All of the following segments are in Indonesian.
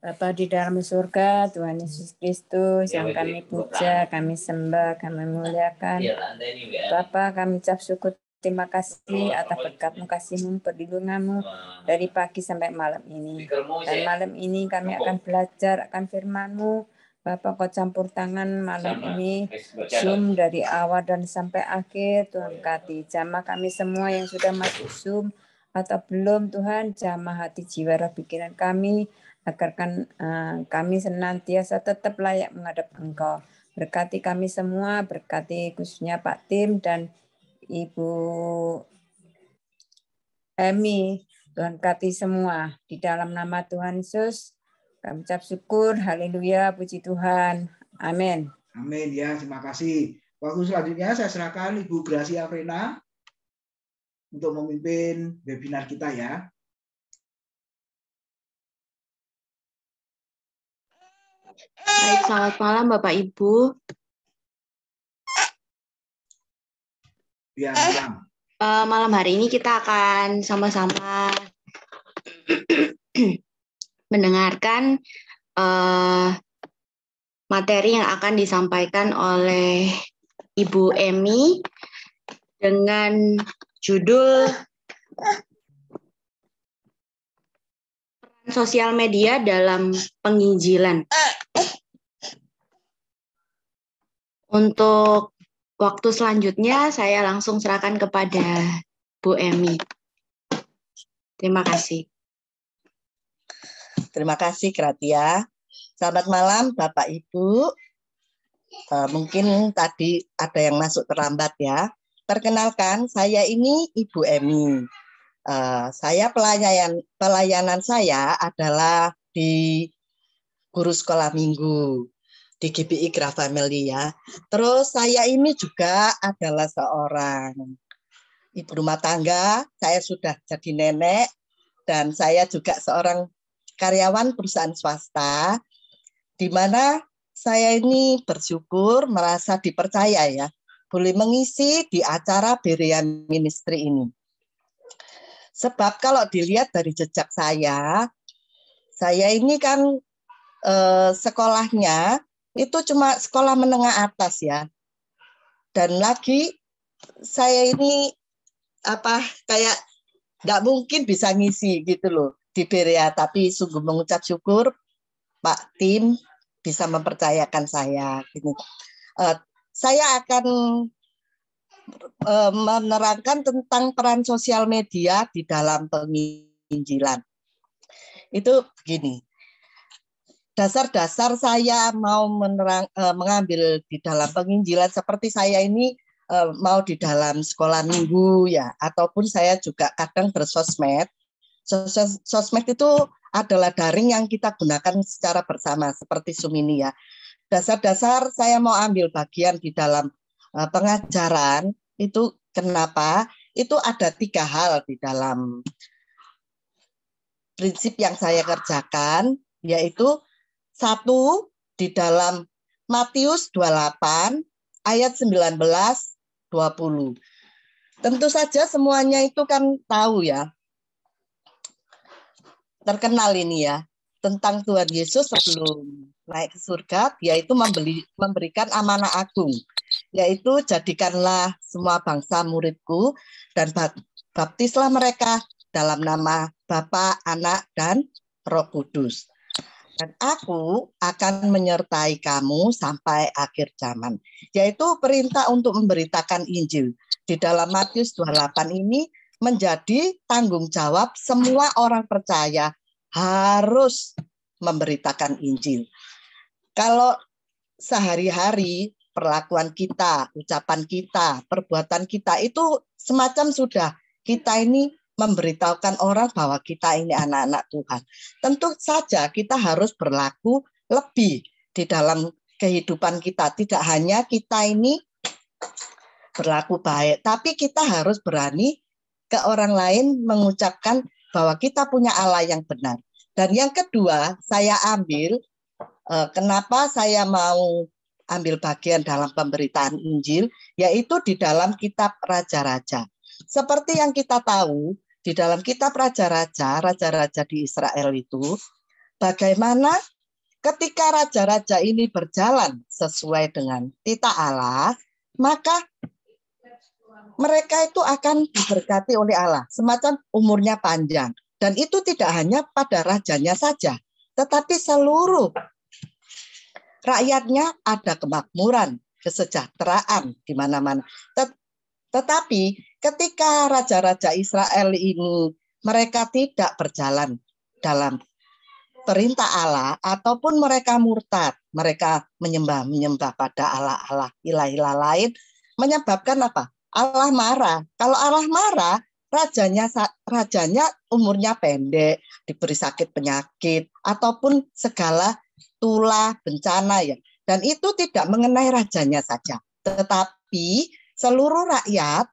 Bapa di dalam surga, Tuhan Yesus Kristus yang kami puja, kami sembah, kami muliakan. Bapa, kami ucap syukur, terima kasih atas berkat-Mu, kasih-Mu, perlindungan-Mu dari pagi sampai malam ini. Dan malam ini kami akan belajar akan firman-Mu. Bapa, Kau campur tangan malam ini, Zoom dari awal dan sampai akhir. Tuhan berkati jamaah kami semua yang sudah masuk Zoom atau belum, Tuhan, jamah hati jiwa roh pikiran kami, agar kami senantiasa tetap layak menghadap Engkau. Berkati kami semua, berkati khususnya Pak Tim dan Ibu Emi. Tuhan berkati semua. Di dalam nama Tuhan Yesus, kami ucap syukur. Haleluya, puji Tuhan. Amin. Amin ya, terima kasih. Waktu selanjutnya saya serahkan Ibu Gracia Frena untuk memimpin webinar kita ya. Baik, selamat malam Bapak Ibu. Ya, malam. Malam hari ini kita akan sama-sama mendengarkan materi yang akan disampaikan oleh Ibu Emi dengan judul sosial media dalam penginjilan. Untuk waktu selanjutnya saya langsung serahkan kepada Bu Emi. Terima kasih. Terima kasih Gratia. Selamat malam Bapak Ibu. Mungkin tadi ada yang masuk terlambat ya. Perkenalkan, saya ini Ibu Emi. Saya pelayanan saya adalah di guru sekolah minggu di GBI Grace Family ya. Terus saya ini juga adalah seorang ibu rumah tangga. Saya sudah jadi nenek dan saya juga seorang karyawan perusahaan swasta, di mana saya ini bersyukur merasa dipercaya ya, boleh mengisi di acara Berea Ministry ini. Sebab kalau dilihat dari jejak saya ini kan sekolahnya itu cuma sekolah menengah atas ya. Dan lagi saya ini kayak nggak mungkin bisa ngisi gitu loh di Berea, tapi sungguh mengucap syukur Pak Tim bisa mempercayakan saya. Gini. Saya akan menerangkan tentang peran sosial media di dalam penginjilan. Itu begini, dasar-dasar saya mau mengambil di dalam penginjilan, seperti saya ini mau di dalam sekolah minggu ya, ataupun saya juga kadang bersosmed. Sosmed itu adalah daring yang kita gunakan secara bersama seperti Zoom ini ya. Dasar-dasar saya mau ambil bagian di dalam pengajaran itu kenapa? Itu ada 3 hal di dalam prinsip yang saya kerjakan, yaitu 1 di dalam Matius 28 ayat 19-20. Tentu saja semuanya itu kan tahu ya, terkenal ini ya, tentang Tuhan Yesus sebelum naik ke surga, yaitu memberikan amanah agung, yaitu jadikanlah semua bangsa muridku dan baptislah mereka dalam nama Bapa, Anak, dan Roh Kudus. Dan aku akan menyertai kamu sampai akhir zaman. Yaitu perintah untuk memberitakan Injil. Di dalam Matius 28 ini menjadi tanggung jawab semua orang percaya harus memberitakan Injil. Kalau sehari-hari perlakuan kita, ucapan kita, perbuatan kita itu semacam sudah kita ini memberitahukan orang bahwa kita ini anak-anak Tuhan. Tentu saja kita harus berlaku lebih di dalam kehidupan kita. Tidak hanya kita ini berlaku baik, tapi kita harus berani ke orang lain mengucapkan bahwa kita punya Allah yang benar. Dan yang kedua, saya ambil, kenapa saya mau ambil bagian dalam pemberitaan Injil, yaitu di dalam kitab Raja-Raja. Seperti yang kita tahu, di dalam kitab raja-raja di Israel itu, bagaimana ketika raja-raja ini berjalan sesuai dengan titah Allah, maka mereka itu akan diberkati oleh Allah, semacam umurnya panjang. Dan itu tidak hanya pada rajanya saja, tetapi seluruh rakyatnya ada kemakmuran, kesejahteraan di mana-mana. Tetapi ketika raja-raja Israel ini mereka tidak berjalan dalam perintah Allah ataupun mereka murtad, mereka menyembah pada Allah-Allah ilah-ilah lain, menyebabkan apa? Allah marah. Kalau Allah marah, rajanya umurnya pendek, diberi sakit penyakit ataupun segala tulah bencana ya. Dan itu tidak mengenai rajanya saja, tetapi seluruh rakyat,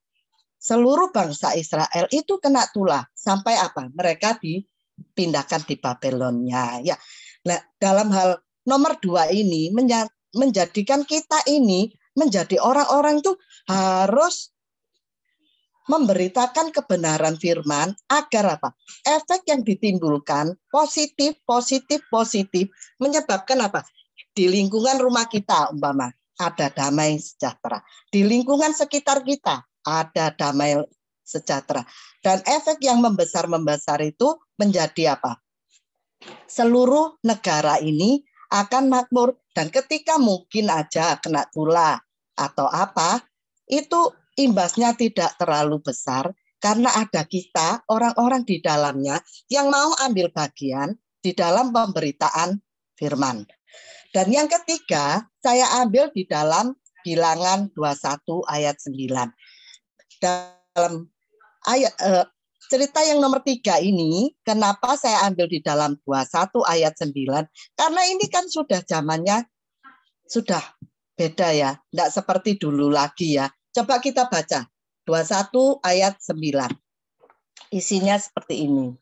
seluruh bangsa Israel itu kena tulah sampai apa? Mereka dipindahkan di Babelonia ya. Nah, dalam hal nomor 2 ini menjadikan kita ini menjadi orang-orang itu harus memberitakan kebenaran firman agar apa? Efek yang ditimbulkan positif menyebabkan apa? Di lingkungan rumah kita umpama ada damai sejahtera. Di lingkungan sekitar kita ada damai sejahtera. Dan efek yang membesar itu menjadi apa? Seluruh negara ini akan makmur. Dan ketika mungkin aja kena tulah atau apa, itu imbasnya tidak terlalu besar karena ada kita, orang-orang di dalamnya yang mau ambil bagian di dalam pemberitaan firman. Dan yang ketiga, saya ambil di dalam Bilangan 21 ayat 9. Dalam ayat cerita yang nomor 3 ini, kenapa saya ambil di dalam 21 ayat 9? Karena ini kan sudah zamannya sudah beda ya, tidak seperti dulu lagi ya. Coba kita baca 21 ayat 9. Isinya seperti ini.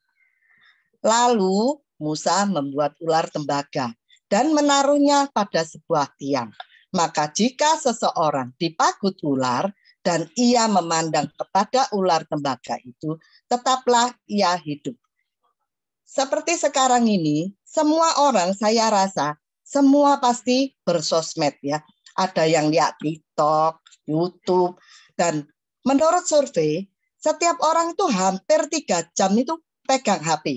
Lalu Musa membuat ular tembaga dan menaruhnya pada sebuah tiang. Maka jika seseorang dipagut ular dan ia memandang kepada ular tembaga itu, tetaplah ia hidup. Seperti sekarang ini, semua orang saya rasa semua pasti bersosmed ya. Ada yang lihat TikTok, YouTube, dan menurut survei, setiap orang itu hampir 3 jam itu pegang HP.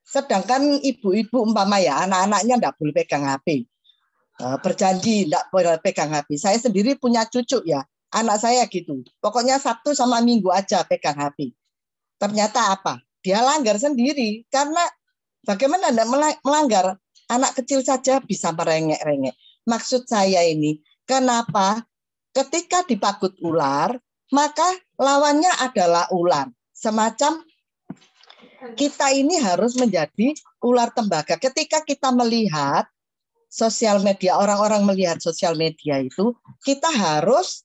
Sedangkan ibu-ibu umpama ya, anak-anaknya enggak boleh pegang HP. Berjanji enggak boleh pegang HP. Saya sendiri punya cucu ya, anak saya gitu. Pokoknya Sabtu sama Minggu aja pegang HP. Ternyata apa? Dia langgar sendiri. Karena bagaimana enggak melanggar? Anak kecil saja bisa merengek-rengek. Maksud saya ini, kenapa ketika dipagut ular, maka lawannya adalah ular. Semacam kita ini harus menjadi ular tembaga. Ketika kita melihat sosial media, orang-orang melihat sosial media itu, kita harus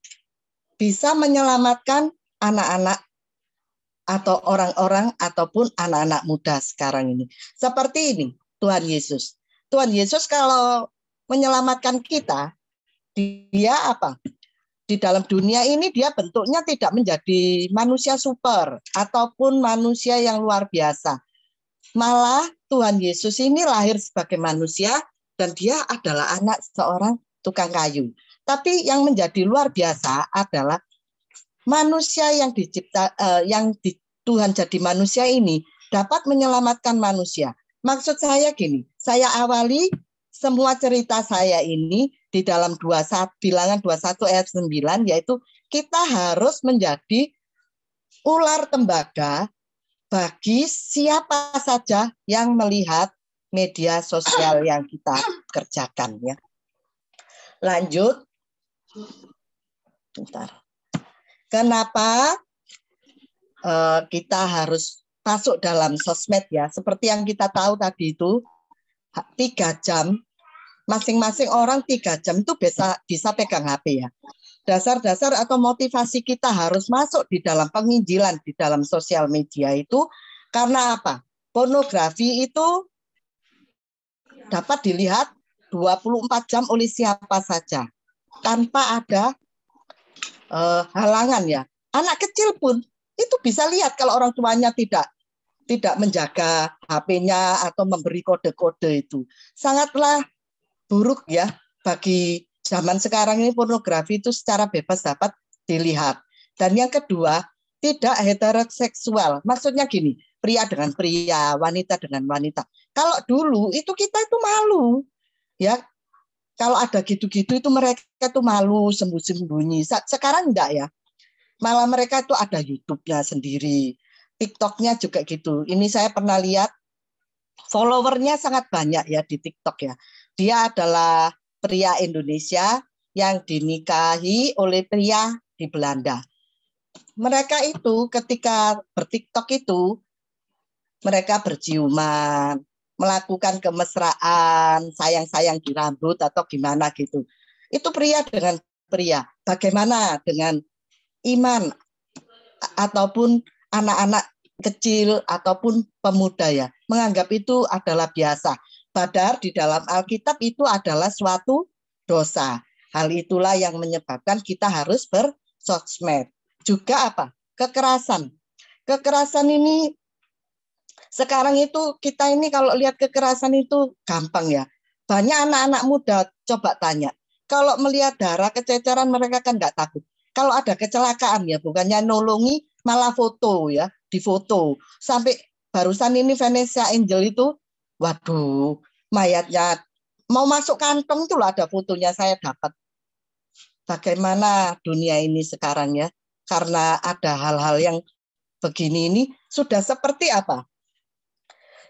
bisa menyelamatkan anak-anak atau orang-orang ataupun anak-anak muda sekarang ini. Seperti ini, Tuhan Yesus. Tuhan Yesus kalau menyelamatkan kita, dia apa? Di dalam dunia ini dia bentuknya tidak menjadi manusia super ataupun manusia yang luar biasa. Malah Tuhan Yesus ini lahir sebagai manusia dan dia adalah anak seorang tukang kayu. Tapi yang menjadi luar biasa adalah manusia yang Tuhan jadi manusia ini dapat menyelamatkan manusia. Maksud saya gini, saya awali semua cerita saya ini di dalam Bilangan 21 ayat 9, yaitu kita harus menjadi ular tembaga bagi siapa saja yang melihat media sosial yang kita kerjakan ya. Lanjut. Bentar. Kenapa kita harus masuk dalam sosmed ya? Seperti yang kita tahu tadi itu 3 jam, masing-masing orang 3 jam itu bisa pegang HP ya. Dasar-dasar atau motivasi kita harus masuk di dalam penginjilan, di dalam sosial media itu, karena apa? Pornografi itu dapat dilihat 24 jam oleh siapa saja, tanpa ada halangan ya. Anak kecil pun Itu bisa lihat kalau orang tuanya tidak menjaga HP-nya atau memberi kode-kode itu. Sangatlah buruk ya bagi zaman sekarang ini, pornografi itu secara bebas dapat dilihat. Dan yang kedua, tidak heteroseksual. Maksudnya gini, pria dengan pria, wanita dengan wanita. Kalau dulu itu kita itu malu. Ya, kalau ada gitu-gitu itu mereka itu malu sembunyi-sembunyi. Sekarang enggak ya. Malah mereka itu ada YouTube-nya sendiri. TikTok-nya juga gitu. Ini saya pernah lihat followernya sangat banyak ya di TikTok ya. Dia adalah pria Indonesia yang dinikahi oleh pria di Belanda. Mereka itu ketika bertiktok itu mereka berciuman, melakukan kemesraan, sayang-sayang di rambut atau gimana gitu. Itu pria dengan pria. Bagaimana dengan iman ataupun anak-anak kecil ataupun pemuda ya, menganggap itu adalah biasa. Padahal di dalam Alkitab itu adalah suatu dosa. Hal itulah yang menyebabkan kita harus bersosmed. Juga apa? Kekerasan. Kekerasan ini sekarang itu kita ini kalau lihat kekerasan itu gampang ya. Banyak anak-anak muda coba tanya. Kalau melihat darah kececeran mereka kan nggak takut. Kalau ada kecelakaan ya bukannya nolongi malah foto ya, difoto. Sampai barusan ini Vanessa Angel itu, waduh, mayatnya mau masuk kantong itu loh, ada fotonya saya dapat. Bagaimana dunia ini sekarang ya? Karena ada hal-hal yang begini ini sudah seperti apa?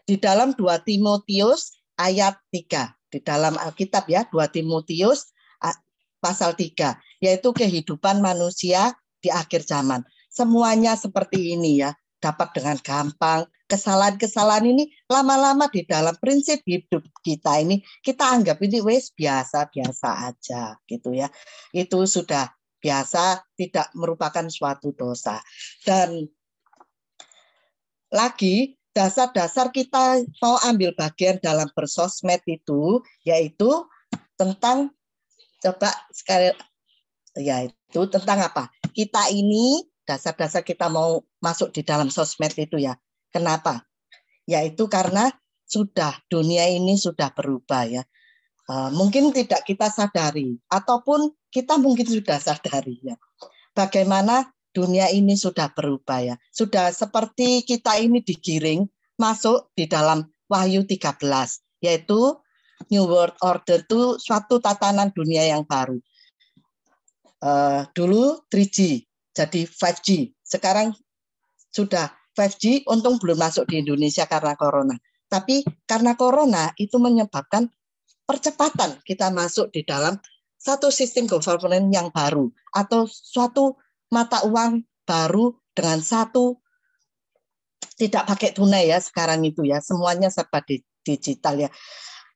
Di dalam 2 Timotius ayat 3, di dalam Alkitab ya, 2 Timotius pasal 3, yaitu kehidupan manusia di akhir zaman. Semuanya seperti ini ya, dapat dengan gampang. Kesalahan-kesalahan ini lama-lama di dalam prinsip hidup kita ini, kita anggap ini wes biasa-biasa aja gitu ya. Itu sudah biasa, tidak merupakan suatu dosa. Dan lagi, dasar-dasar kita mau ambil bagian dalam bersosmed itu, yaitu tentang, coba sekali, yaitu tentang apa? Kita ini, dasar-dasar kita mau masuk di dalam sosmed itu ya. Kenapa? Yaitu karena sudah, dunia ini sudah berubah ya. Mungkin tidak kita sadari, ataupun kita mungkin sudah sadari ya. Bagaimana dunia ini sudah berubah ya. Sudah seperti kita ini digiring masuk di dalam Wahyu 13, yaitu New World Order itu suatu tatanan dunia yang baru. Dulu 3G, jadi 5G. Sekarang sudah 5G, untung belum masuk di Indonesia karena corona. Tapi karena corona itu menyebabkan percepatan kita masuk di dalam satu sistem government yang baru atau suatu mata uang baru dengan satu tidak pakai tunai ya sekarang itu ya, semuanya serba digital ya.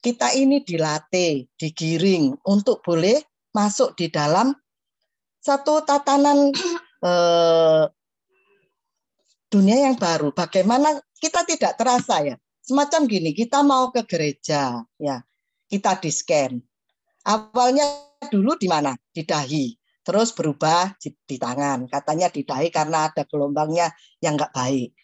Kita ini dilatih, digiring untuk boleh masuk di dalam satu tatanan dunia yang baru. Bagaimana kita tidak terasa ya. Semacam gini, kita mau ke gereja ya, kita di-scan. Awalnya dulu di mana? Di dahi. Terus berubah di tangan. Katanya di dahi karena ada gelombangnya yang enggak baik.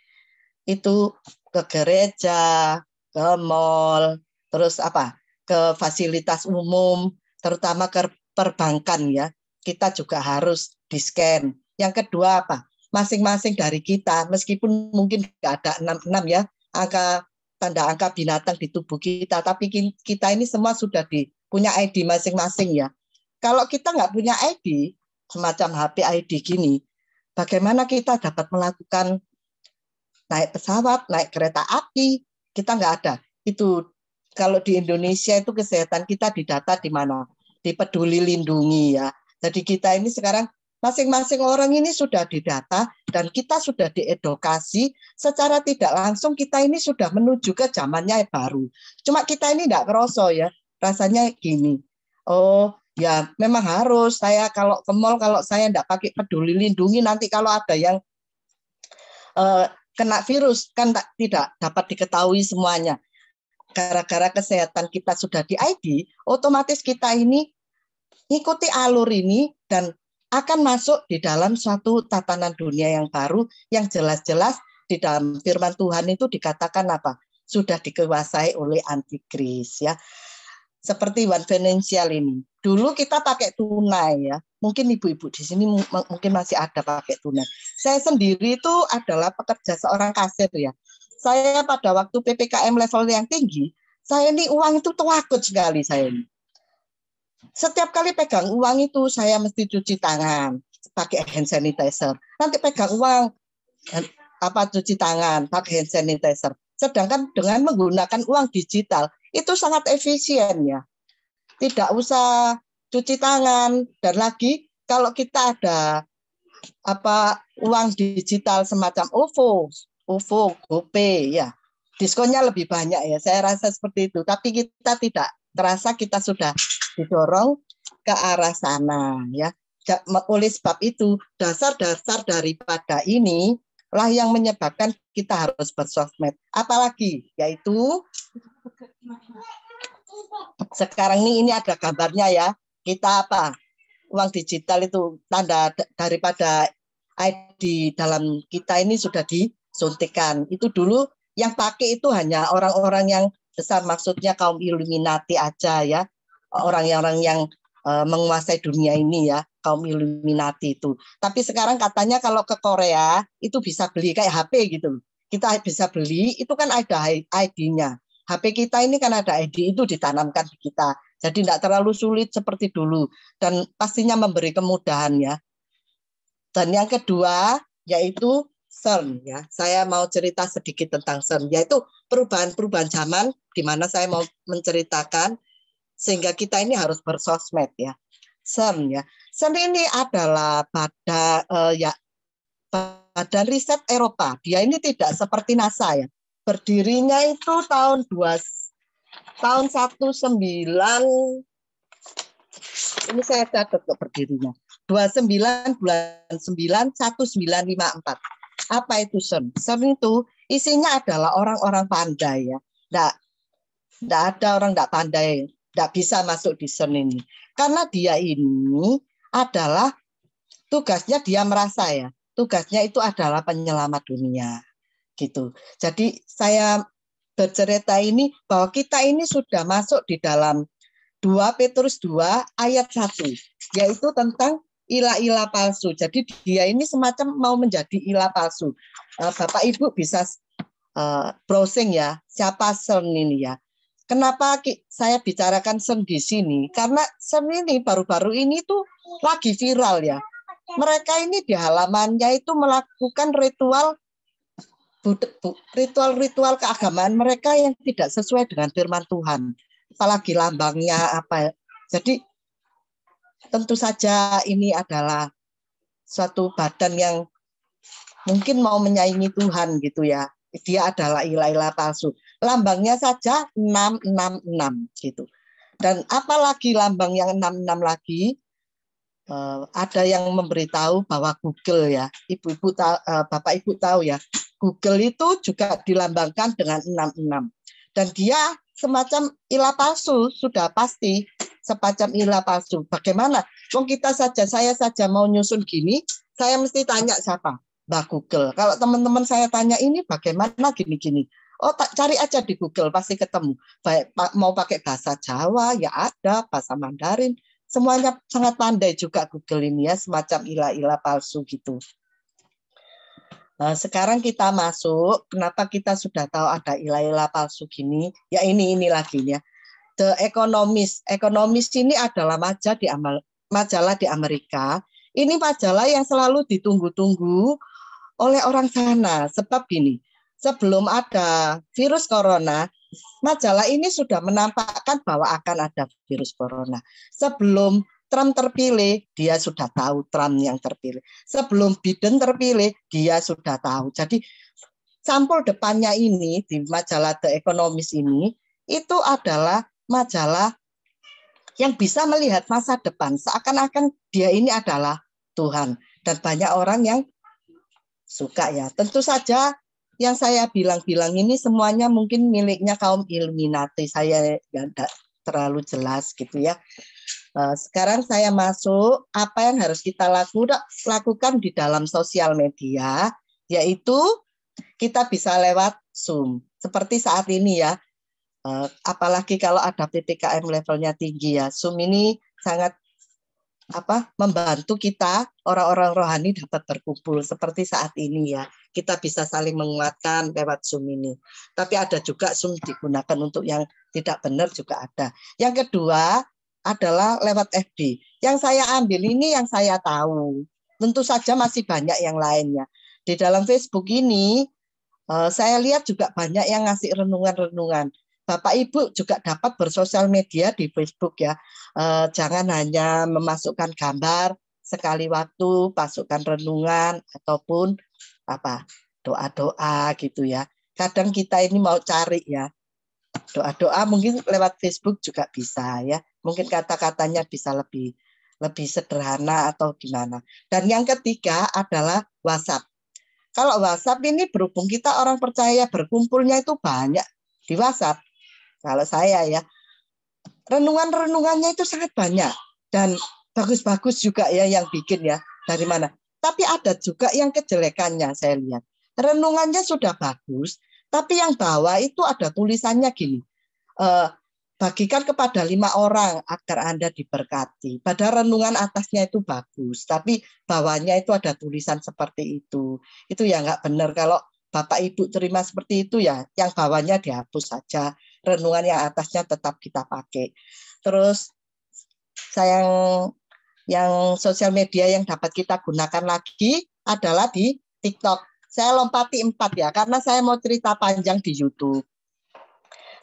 Itu ke gereja, ke mall, terus apa? Ke fasilitas umum, terutama ke perbankan ya. Kita juga harus di-scan. Yang kedua apa? Masing-masing dari kita, meskipun mungkin enggak ada 66 ya, tanda angka binatang di tubuh kita, tapi kita ini semua sudah punya ID masing-masing ya. Kalau kita nggak punya ID, semacam HP ID gini, bagaimana kita dapat melakukan naik pesawat, naik kereta api? Kita nggak ada. Itu kalau di Indonesia itu kesehatan kita didata di mana? Di Peduli Lindungi ya. Jadi kita ini sekarang masing-masing orang ini sudah didata dan kita sudah diedukasi secara tidak langsung, kita ini sudah menuju ke zamannya yang baru. Cuma kita ini tidak kerasa ya, rasanya gini, oh ya memang harus saya kalau ke mall, kalau saya tidak pakai Peduli Lindungi, nanti kalau ada yang kena virus kan tidak dapat diketahui semuanya. Gara-gara kesehatan kita sudah di ID, otomatis kita ini ikuti alur ini dan akan masuk di dalam suatu tatanan dunia yang baru yang jelas-jelas di dalam firman Tuhan itu dikatakan apa? Sudah dikuasai oleh antikris ya. Seperti One Financial ini. Dulu kita pakai tunai ya. Mungkin ibu-ibu di sini mungkin masih ada pakai tunai. Saya sendiri itu adalah pekerja seorang kasir ya. Saya pada waktu PPKM level yang tinggi, saya ini uang itu takut sekali saya ini. Setiap kali pegang uang itu saya mesti cuci tangan, pakai hand sanitizer. Nanti pegang uang cuci tangan, pakai hand sanitizer. Sedangkan dengan menggunakan uang digital itu sangat efisien ya. Tidak usah cuci tangan, dan lagi kalau kita ada uang digital semacam OVO, GoPay ya. Diskonnya lebih banyak ya. Saya rasa seperti itu, tapi kita tidak terasa kita sudah didorong ke arah sana ya. Oleh sebab itu dasar-dasar daripada ini lah yang menyebabkan kita harus bersosmed. Apalagi yaitu sekarang ini ada gambarnya ya. Kita uang digital itu tanda daripada ID dalam kita ini sudah disuntikan. Itu dulu yang pakai itu hanya orang-orang yang besar, maksudnya kaum Illuminati aja ya. Orang-orang yang menguasai dunia ini ya, kaum Illuminati itu. Tapi sekarang katanya kalau ke Korea itu bisa beli kayak HP gitu. Kita bisa beli, itu kan ada ID-nya. HP kita ini kan ada ID itu ditanamkan di kita. Jadi tidak terlalu sulit seperti dulu. Dan pastinya memberi kemudahan ya. Dan yang kedua yaitu CERN ya. Saya mau cerita sedikit tentang CERN, yaitu perubahan-perubahan zaman di mana saya mau menceritakan sehingga kita ini harus bersosmed ya. CERN ya. CERN ini adalah badan riset Eropa. Dia ini tidak seperti NASA ya. Berdirinya itu tahun 19 ini saya catat kok berdirinya. 29 bulan 9 1954. Apa itu CERN? CERN itu isinya adalah orang-orang pandai ya. Nggak ada orang nggak pandai, nggak bisa masuk di CERN ini. Karena dia ini adalah tugasnya, dia merasa ya, tugasnya itu adalah penyelamat dunia. Gitu. Jadi saya bercerita ini bahwa kita ini sudah masuk di dalam 2 Petrus 2 ayat 1, yaitu tentang ilah-ilah palsu. Jadi dia ini semacam mau menjadi ilah palsu. Bapak Ibu bisa browsing ya, siapa CERN ini ya. Kenapa saya bicarakan CERN di sini? Karena CERN ini baru-baru ini tuh lagi viral ya. Mereka ini di halamannya itu melakukan ritual keagamaan mereka yang tidak sesuai dengan firman Tuhan. Apalagi lambangnya apa. Jadi tentu saja ini adalah suatu badan yang mungkin mau menyaingi Tuhan gitu ya. Dia adalah ilah-ilah palsu. Lambangnya saja 666 gitu. Dan apalagi lambang yang 66 lagi, ada yang memberitahu bahwa Google ya, Bapak Ibu tahu ya, Google itu juga dilambangkan dengan 66. Dan dia semacam ilah palsu, sudah pasti semacam ilah palsu. Bagaimana? Saya saja mau nyusun gini, saya mesti tanya siapa? Mbak Google. Kalau teman-teman saya tanya ini bagaimana gini-gini. Oh, cari aja di Google, pasti ketemu. Baik mau pakai bahasa Jawa, ya ada, bahasa Mandarin. Semuanya sangat pandai juga Google ini ya, semacam ilah-ilah palsu gitu. Nah, sekarang kita masuk, kenapa kita sudah tahu ada ilah-ilah palsu gini? Ya ini lagi ya. The Economist. Economist ini adalah majalah di Amerika. Ini majalah yang selalu ditunggu-tunggu oleh orang sana. Sebab gini, sebelum ada virus corona, majalah ini sudah menampakkan bahwa akan ada virus corona. Sebelum Trump terpilih, dia sudah tahu Trump yang terpilih. Sebelum Biden terpilih, dia sudah tahu. Jadi sampul depannya ini di majalah The Economist ini, itu adalah majalah yang bisa melihat masa depan. Seakan-akan dia ini adalah Tuhan. Dan banyak orang yang suka ya. Tentu saja yang saya bilang-bilang ini semuanya mungkin miliknya kaum Illuminati. Saya tidak terlalu jelas gitu ya. Sekarang saya masuk apa yang harus kita lakukan di dalam sosial media, yaitu kita bisa lewat Zoom. Seperti saat ini ya, apalagi kalau ada PPKM levelnya tinggi ya, Zoom ini sangat membantu kita orang-orang rohani dapat berkumpul seperti saat ini ya. Kita bisa saling menguatkan lewat Zoom ini. Tapi ada juga Zoom digunakan untuk yang tidak benar juga ada. Yang kedua adalah lewat FB. Yang saya ambil ini yang saya tahu. Tentu saja masih banyak yang lainnya. Di dalam Facebook ini saya lihat juga banyak yang ngasih renungan-renungan. Bapak Ibu juga dapat bersosial media di Facebook ya. Jangan hanya memasukkan gambar sekali waktu, masukkan renungan ataupun doa-doa gitu ya. Kadang kita ini mau cari ya. Doa-doa mungkin lewat Facebook juga bisa ya. Mungkin kata-katanya bisa lebih sederhana atau gimana. Dan yang ketiga adalah WhatsApp. Kalau WhatsApp ini berhubung kita orang percaya berkumpulnya itu banyak di WhatsApp. Kalau saya ya, renungan-renungannya itu sangat banyak. Dan bagus-bagus juga ya yang bikin ya. Dari mana? Tapi ada juga yang kejelekannya saya lihat. Renungannya sudah bagus, tapi yang bawah itu ada tulisannya gini. Bagikan kepada 5 orang agar Anda diberkati. Padahal renungan atasnya itu bagus, tapi bawahnya itu ada tulisan seperti itu. Itu ya nggak benar. Kalau Bapak Ibu terima seperti itu ya, yang bawahnya dihapus saja. Renungan yang atasnya tetap kita pakai. Terus yang sosial media yang dapat kita gunakan lagi adalah di TikTok. Saya lompati 4 ya, karena saya mau cerita panjang di YouTube.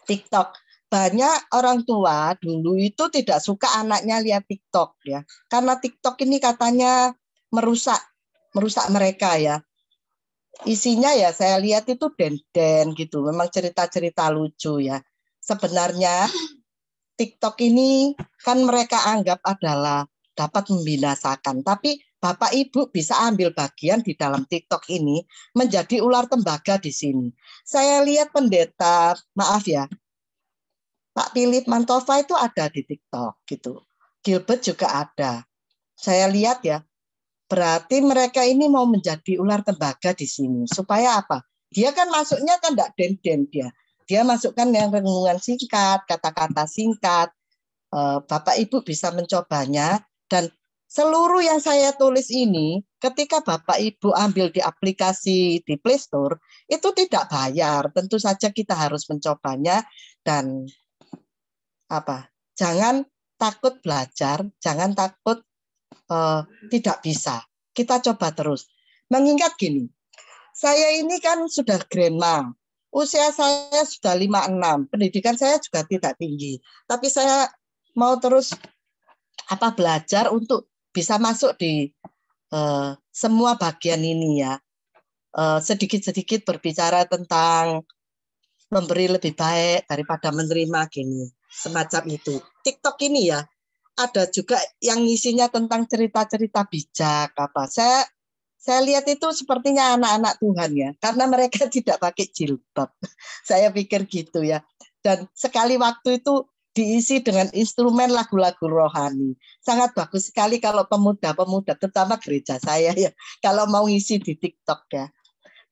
TikTok. Banyak orang tua dulu itu tidak suka anaknya lihat TikTok ya. Karena TikTok ini katanya merusak mereka ya. Isinya ya saya lihat itu den-den gitu. Memang cerita-cerita lucu ya. Sebenarnya TikTok ini kan mereka anggap adalah dapat membinasakan. Tapi Bapak Ibu bisa ambil bagian di dalam TikTok ini menjadi ular tembaga di sini. Saya lihat pendeta, maaf ya, Pak Philip Mantova itu ada di TikTok gitu. Gilbert juga ada. Saya lihat ya, berarti mereka ini mau menjadi ular tembaga di sini. Supaya apa? Dia kan masuknya kan enggak den-den dia. Dia masukkan yang renungan singkat, kata-kata singkat. Bapak Ibu bisa mencobanya dan seluruh yang saya tulis ini ketika Bapak Ibu ambil di aplikasi di Play Store itu tidak bayar. Tentu saja kita harus mencobanya dan jangan takut belajar, jangan takut tidak bisa. Kita coba terus. Mengingat gini, saya ini kan sudah grandma, usia saya sudah 56, pendidikan saya juga tidak tinggi. Tapi saya mau terus belajar untuk bisa masuk di semua bagian ini ya. Sedikit-sedikit berbicara tentang memberi lebih baik daripada menerima gini. Semacam itu. TikTok ini ya ada juga yang isinya tentang cerita-cerita bijak Saya lihat itu sepertinya anak-anak Tuhan ya, karena mereka tidak pakai jilbab. Saya pikir gitu ya. Dan sekali waktu itu diisi dengan instrumen lagu-lagu rohani. Sangat bagus sekali kalau pemuda-pemuda, terutama gereja saya ya, kalau mau ngisi di TikTok ya.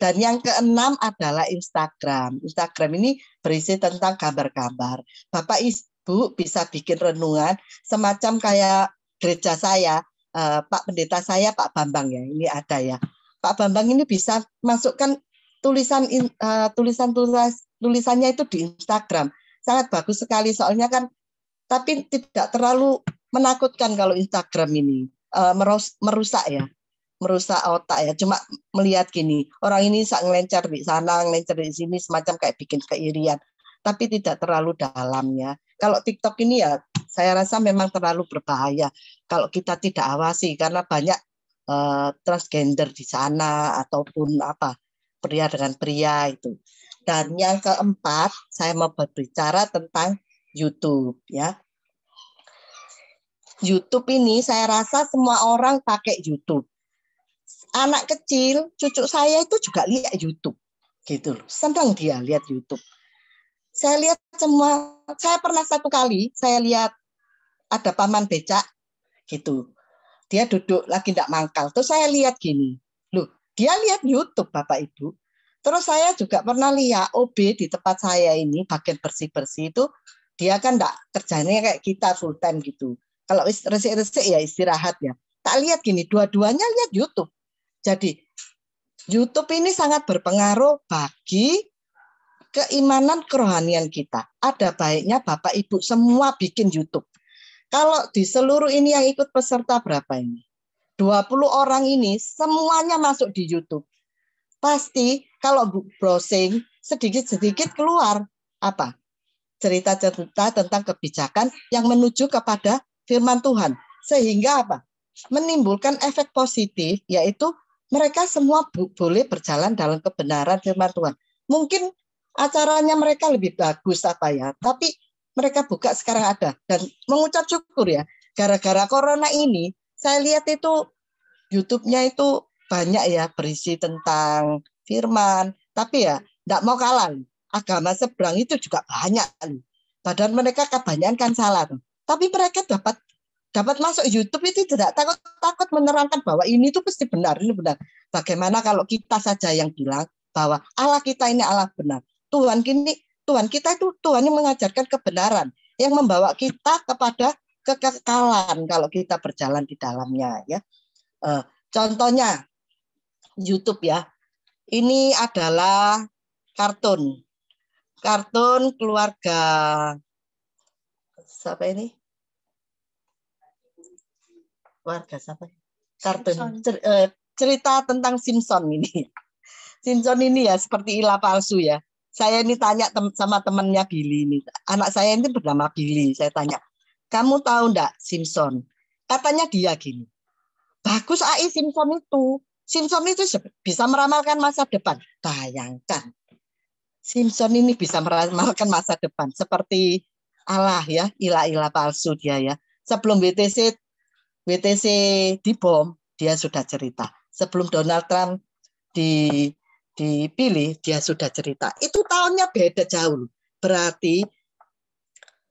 Dan yang keenam adalah Instagram. Instagram ini berisi tentang gambar-gambar. Bapak Ibu bisa bikin renungan semacam kayak gereja saya, Pak Pendeta saya, Pak Bambang ya, ini ada ya. Pak Bambang ini bisa masukkan tulisannya itu di Instagram. Sangat bagus sekali soalnya kan, tapi tidak terlalu menakutkan kalau Instagram ini merusak ya. Merusak otak ya, cuma melihat gini, orang ini ngelencer di sana, ngelencer di sini, semacam kayak bikin keirian, tapi tidak terlalu dalamnya. Kalau TikTok ini ya, saya rasa memang terlalu berbahaya kalau kita tidak awasi, karena banyak transgender di sana, ataupun pria dengan pria itu. Dan yang keempat, saya mau berbicara tentang YouTube ya. YouTube ini saya rasa semua orang pakai YouTube. Anak kecil, cucu saya itu juga lihat YouTube, gitu loh. Senang dia lihat YouTube. Saya lihat saya pernah satu kali, saya lihat ada paman becak gitu. Dia duduk lagi tidak mangkal. Terus saya lihat gini, loh, dia lihat YouTube Bapak Ibu. Terus saya juga pernah lihat OB di tempat saya ini, bagian bersih-bersih itu, dia kan enggak kerjanya kayak kita full time gitu. Kalau resik-resik ya istirahat ya. Tak lihat gini, dua-duanya lihat YouTube. Jadi YouTube ini sangat berpengaruh bagi keimanan kerohanian kita. Ada baiknya Bapak Ibu semua bikin YouTube. Kalau di seluruh ini yang ikut peserta berapa ini? 20 orang ini semuanya masuk di YouTube. Pasti kalau browsing sedikit-sedikit keluar apa? Cerita-cerita tentang kebijakan yang menuju kepada firman Tuhan. Sehingga apa? Menimbulkan efek positif, yaitu mereka semua boleh berjalan dalam kebenaran firman Tuhan. Mungkin acaranya mereka lebih bagus apa ya, tapi mereka buka sekarang ada. Dan mengucap syukur ya, gara-gara corona ini, saya lihat itu YouTube-nya itu banyak ya berisi tentang firman. Tapi ya, tidak mau kalah. Agama seberang itu juga banyak. Padahal mereka kebanyakan kan salah. Tapi mereka dapat masuk YouTube itu tidak takut menerangkan bahwa ini itu pasti benar, ini benar. Bagaimana kalau kita saja yang bilang bahwa Allah kita ini Allah benar. Tuhan kita itu Tuhan yang mengajarkan kebenaran yang membawa kita kepada kekekalan kalau kita berjalan di dalamnya ya. Contohnya YouTube ya. Ini adalah kartun keluarga siapa ini? Keluarga siapa? Kartun cerita tentang Simpson ini. Simpson ini ya seperti ilah palsu ya. Saya ini tanya sama temannya Billy ini. Anak saya ini bernama Billy. Saya tanya, kamu tahu enggak Simpson? Katanya dia gini. Bagus AI Simpson itu. Simpson itu bisa meramalkan masa depan. Bayangkan. Simpson ini bisa meramalkan masa depan. Seperti Allah ya. Ilah-ilah palsu dia ya. Sebelum WTC dibom, dia sudah cerita. Sebelum Donald Trump dipilih, dia sudah cerita. Itu tahunnya beda jauh. Berarti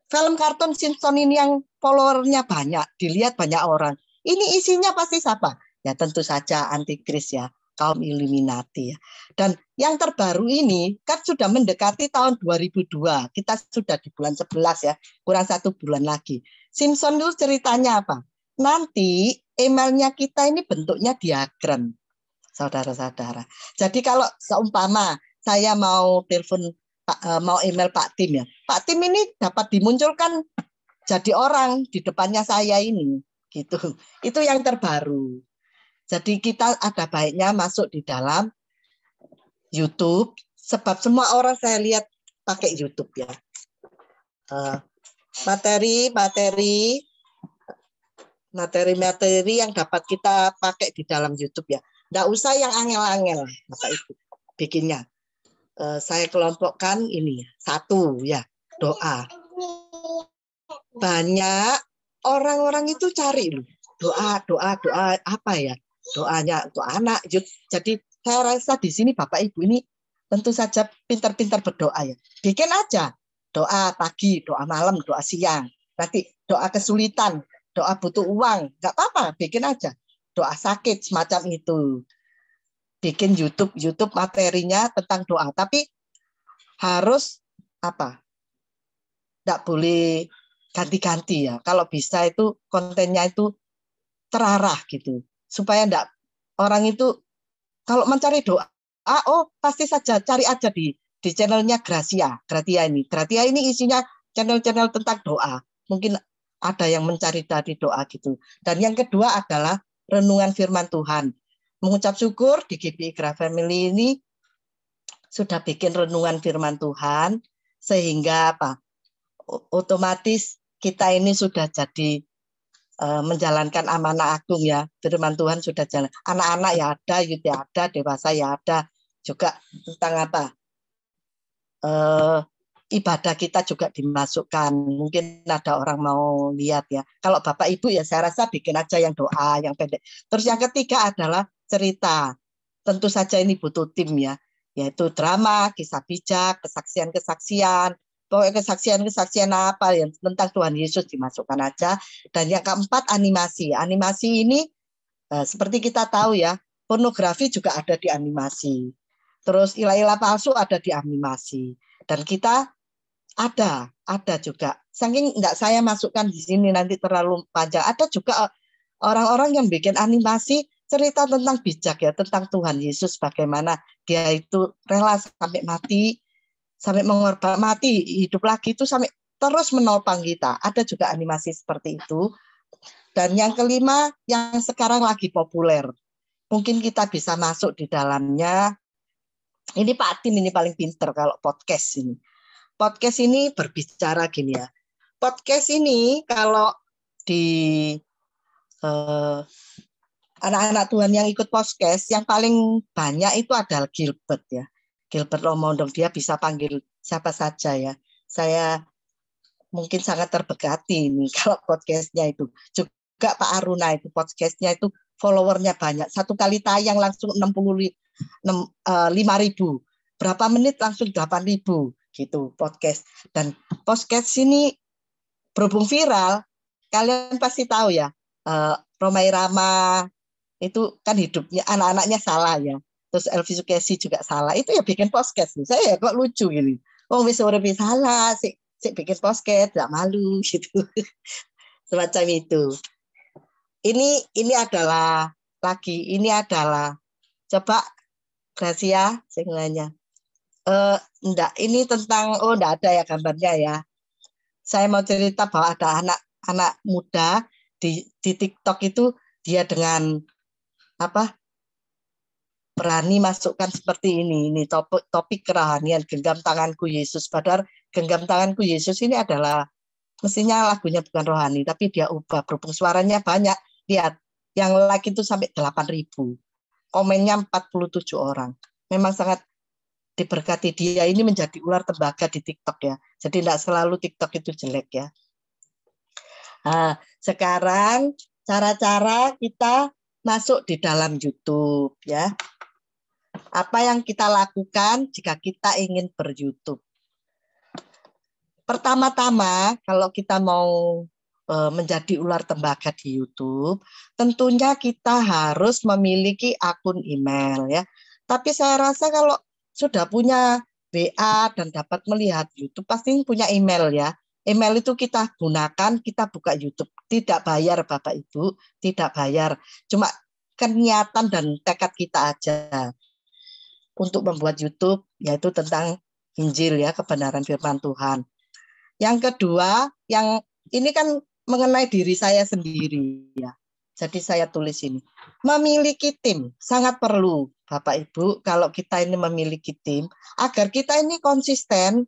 film kartun Simpson ini yang followernya banyak, dilihat banyak orang. Ini isinya pasti siapa? Ya tentu saja antikris ya, kaum Illuminati ya. Dan yang terbaru ini kan sudah mendekati tahun 2002. Kita sudah di bulan 11 ya, kurang 1 bulan lagi. Simpson itu ceritanya apa? Nanti emailnya kita ini bentuknya diagram. Saudara-saudara. Jadi kalau seumpama saya mau telepon mau email Pak Tim ya. Pak Tim ini dapat dimunculkan jadi orang di depannya saya ini gitu. Itu yang terbaru. Jadi kita ada baiknya masuk di dalam YouTube sebab semua orang saya lihat pakai YouTube ya. Materi yang dapat kita pakai di dalam YouTube ya. Nggak usah yang angel-angel, Bapak Ibu bikinnya. Saya kelompokkan ini satu ya, doa. Banyak orang-orang itu cari loh, doa apa ya? Doanya untuk anak. Jadi saya rasa di sini Bapak Ibu ini tentu saja pintar-pintar berdoa ya. Bikin aja doa pagi, doa malam, doa siang. Nanti doa kesulitan, doa butuh uang, nggak apa-apa, bikin aja. Doa sakit semacam itu. Bikin YouTube materinya tentang doa, tapi harus apa? Nggak boleh ganti-ganti ya. Kalau bisa itu kontennya itu terarah gitu. Supaya enggak orang itu kalau mencari doa, pasti saja cari aja di channelnya Gratia ini. Gratia ini isinya channel-channel tentang doa. Mungkin ada yang mencari dari doa gitu. Dan yang kedua adalah renungan firman Tuhan. Mengucap syukur di GBI Gra Family ini sudah bikin renungan firman Tuhan sehingga apa? Otomatis kita ini sudah jadi menjalankan amanah agung ya. Firman Tuhan sudah jalan. Anak-anak ya ada, youth ya ada, dewasa ya ada. Juga tentang apa? Ibadah kita juga dimasukkan. Mungkin ada orang mau lihat ya. Kalau Bapak Ibu ya saya rasa bikin aja yang doa, yang pendek. Terus yang ketiga adalah cerita. Tentu saja ini butuh tim ya. Yaitu drama, kisah bijak, kesaksian-kesaksian. pokoknya kesaksian-kesaksian apa yang tentang Tuhan Yesus dimasukkan aja. Dan yang keempat animasi. Animasi ini seperti kita tahu ya, pornografi juga ada di animasi. Terus ilah-ilah palsu ada di animasi. Dan kita ada juga. Saking enggak saya masukkan di sini nanti terlalu panjang. Ada juga orang-orang yang bikin animasi cerita tentang bijak ya, tentang Tuhan Yesus bagaimana dia itu rela sampai mati, sampai mengorbankan mati, hidup lagi itu sampai terus menopang kita. Ada juga animasi seperti itu. Dan yang kelima yang sekarang lagi populer. Mungkin kita bisa masuk di dalamnya. Ini Pak Tim ini paling pinter kalau podcast ini. Podcast ini berbicara gini ya. Podcast ini kalau di anak-anak Tuhan yang ikut podcast, yang paling banyak itu adalah Gilbert ya. Gilbert Lomondong, dia bisa panggil siapa saja ya. Saya mungkin sangat terberkati ini kalau podcastnya itu. Juga Pak Aruna itu podcastnya itu followernya banyak. Satu kali tayang langsung 5.000. Berapa menit langsung 8.000 gitu podcast. Dan podcast ini berhubung viral, kalian pasti tahu ya. Romai Rama itu kan hidupnya anak-anaknya salah ya. Terus Elvi Sukesi juga salah. Itu ya bikin podcast. Saya ya kok lucu gini. Oh wis urip salah, sik bikin podcast, enggak malu gitu. Semacam itu. Ini adalah coba Gracia sebenarnya. Enggak, ini tentang enggak ada ya gambarnya ya. Saya mau cerita bahwa ada anak muda di TikTok itu dia dengan berani masukkan seperti ini topik kerohanian, genggam tanganku Yesus. Padahal genggam tanganku Yesus ini adalah mestinya lagunya bukan rohani, tapi dia ubah berhubung suaranya banyak. Lihat, yang like itu sampai 8.000, komennya 47 orang. Memang sangat diberkati. Dia ini menjadi ular tembaga di TikTok ya. Jadi tidak selalu TikTok itu jelek ya. Nah, sekarang cara-cara kita masuk di dalam YouTube ya. Apa yang kita lakukan jika kita ingin ber-YouTube? Pertama-tama kalau kita mau menjadi ular tembaga di YouTube, tentunya kita harus memiliki akun email ya. Tapi saya rasa kalau sudah punya WA dan dapat melihat YouTube pasti punya email ya. Email itu kita gunakan, kita buka YouTube. Tidak bayar Bapak Ibu, tidak bayar. Cuma niatan dan tekad kita aja untuk membuat YouTube, yaitu tentang Injil ya, kebenaran firman Tuhan. Yang kedua, yang ini kan mengenai diri saya sendiri ya. Jadi saya tulis ini. Memiliki tim sangat perlu Bapak Ibu kalau kita ini memiliki tim agar kita ini konsisten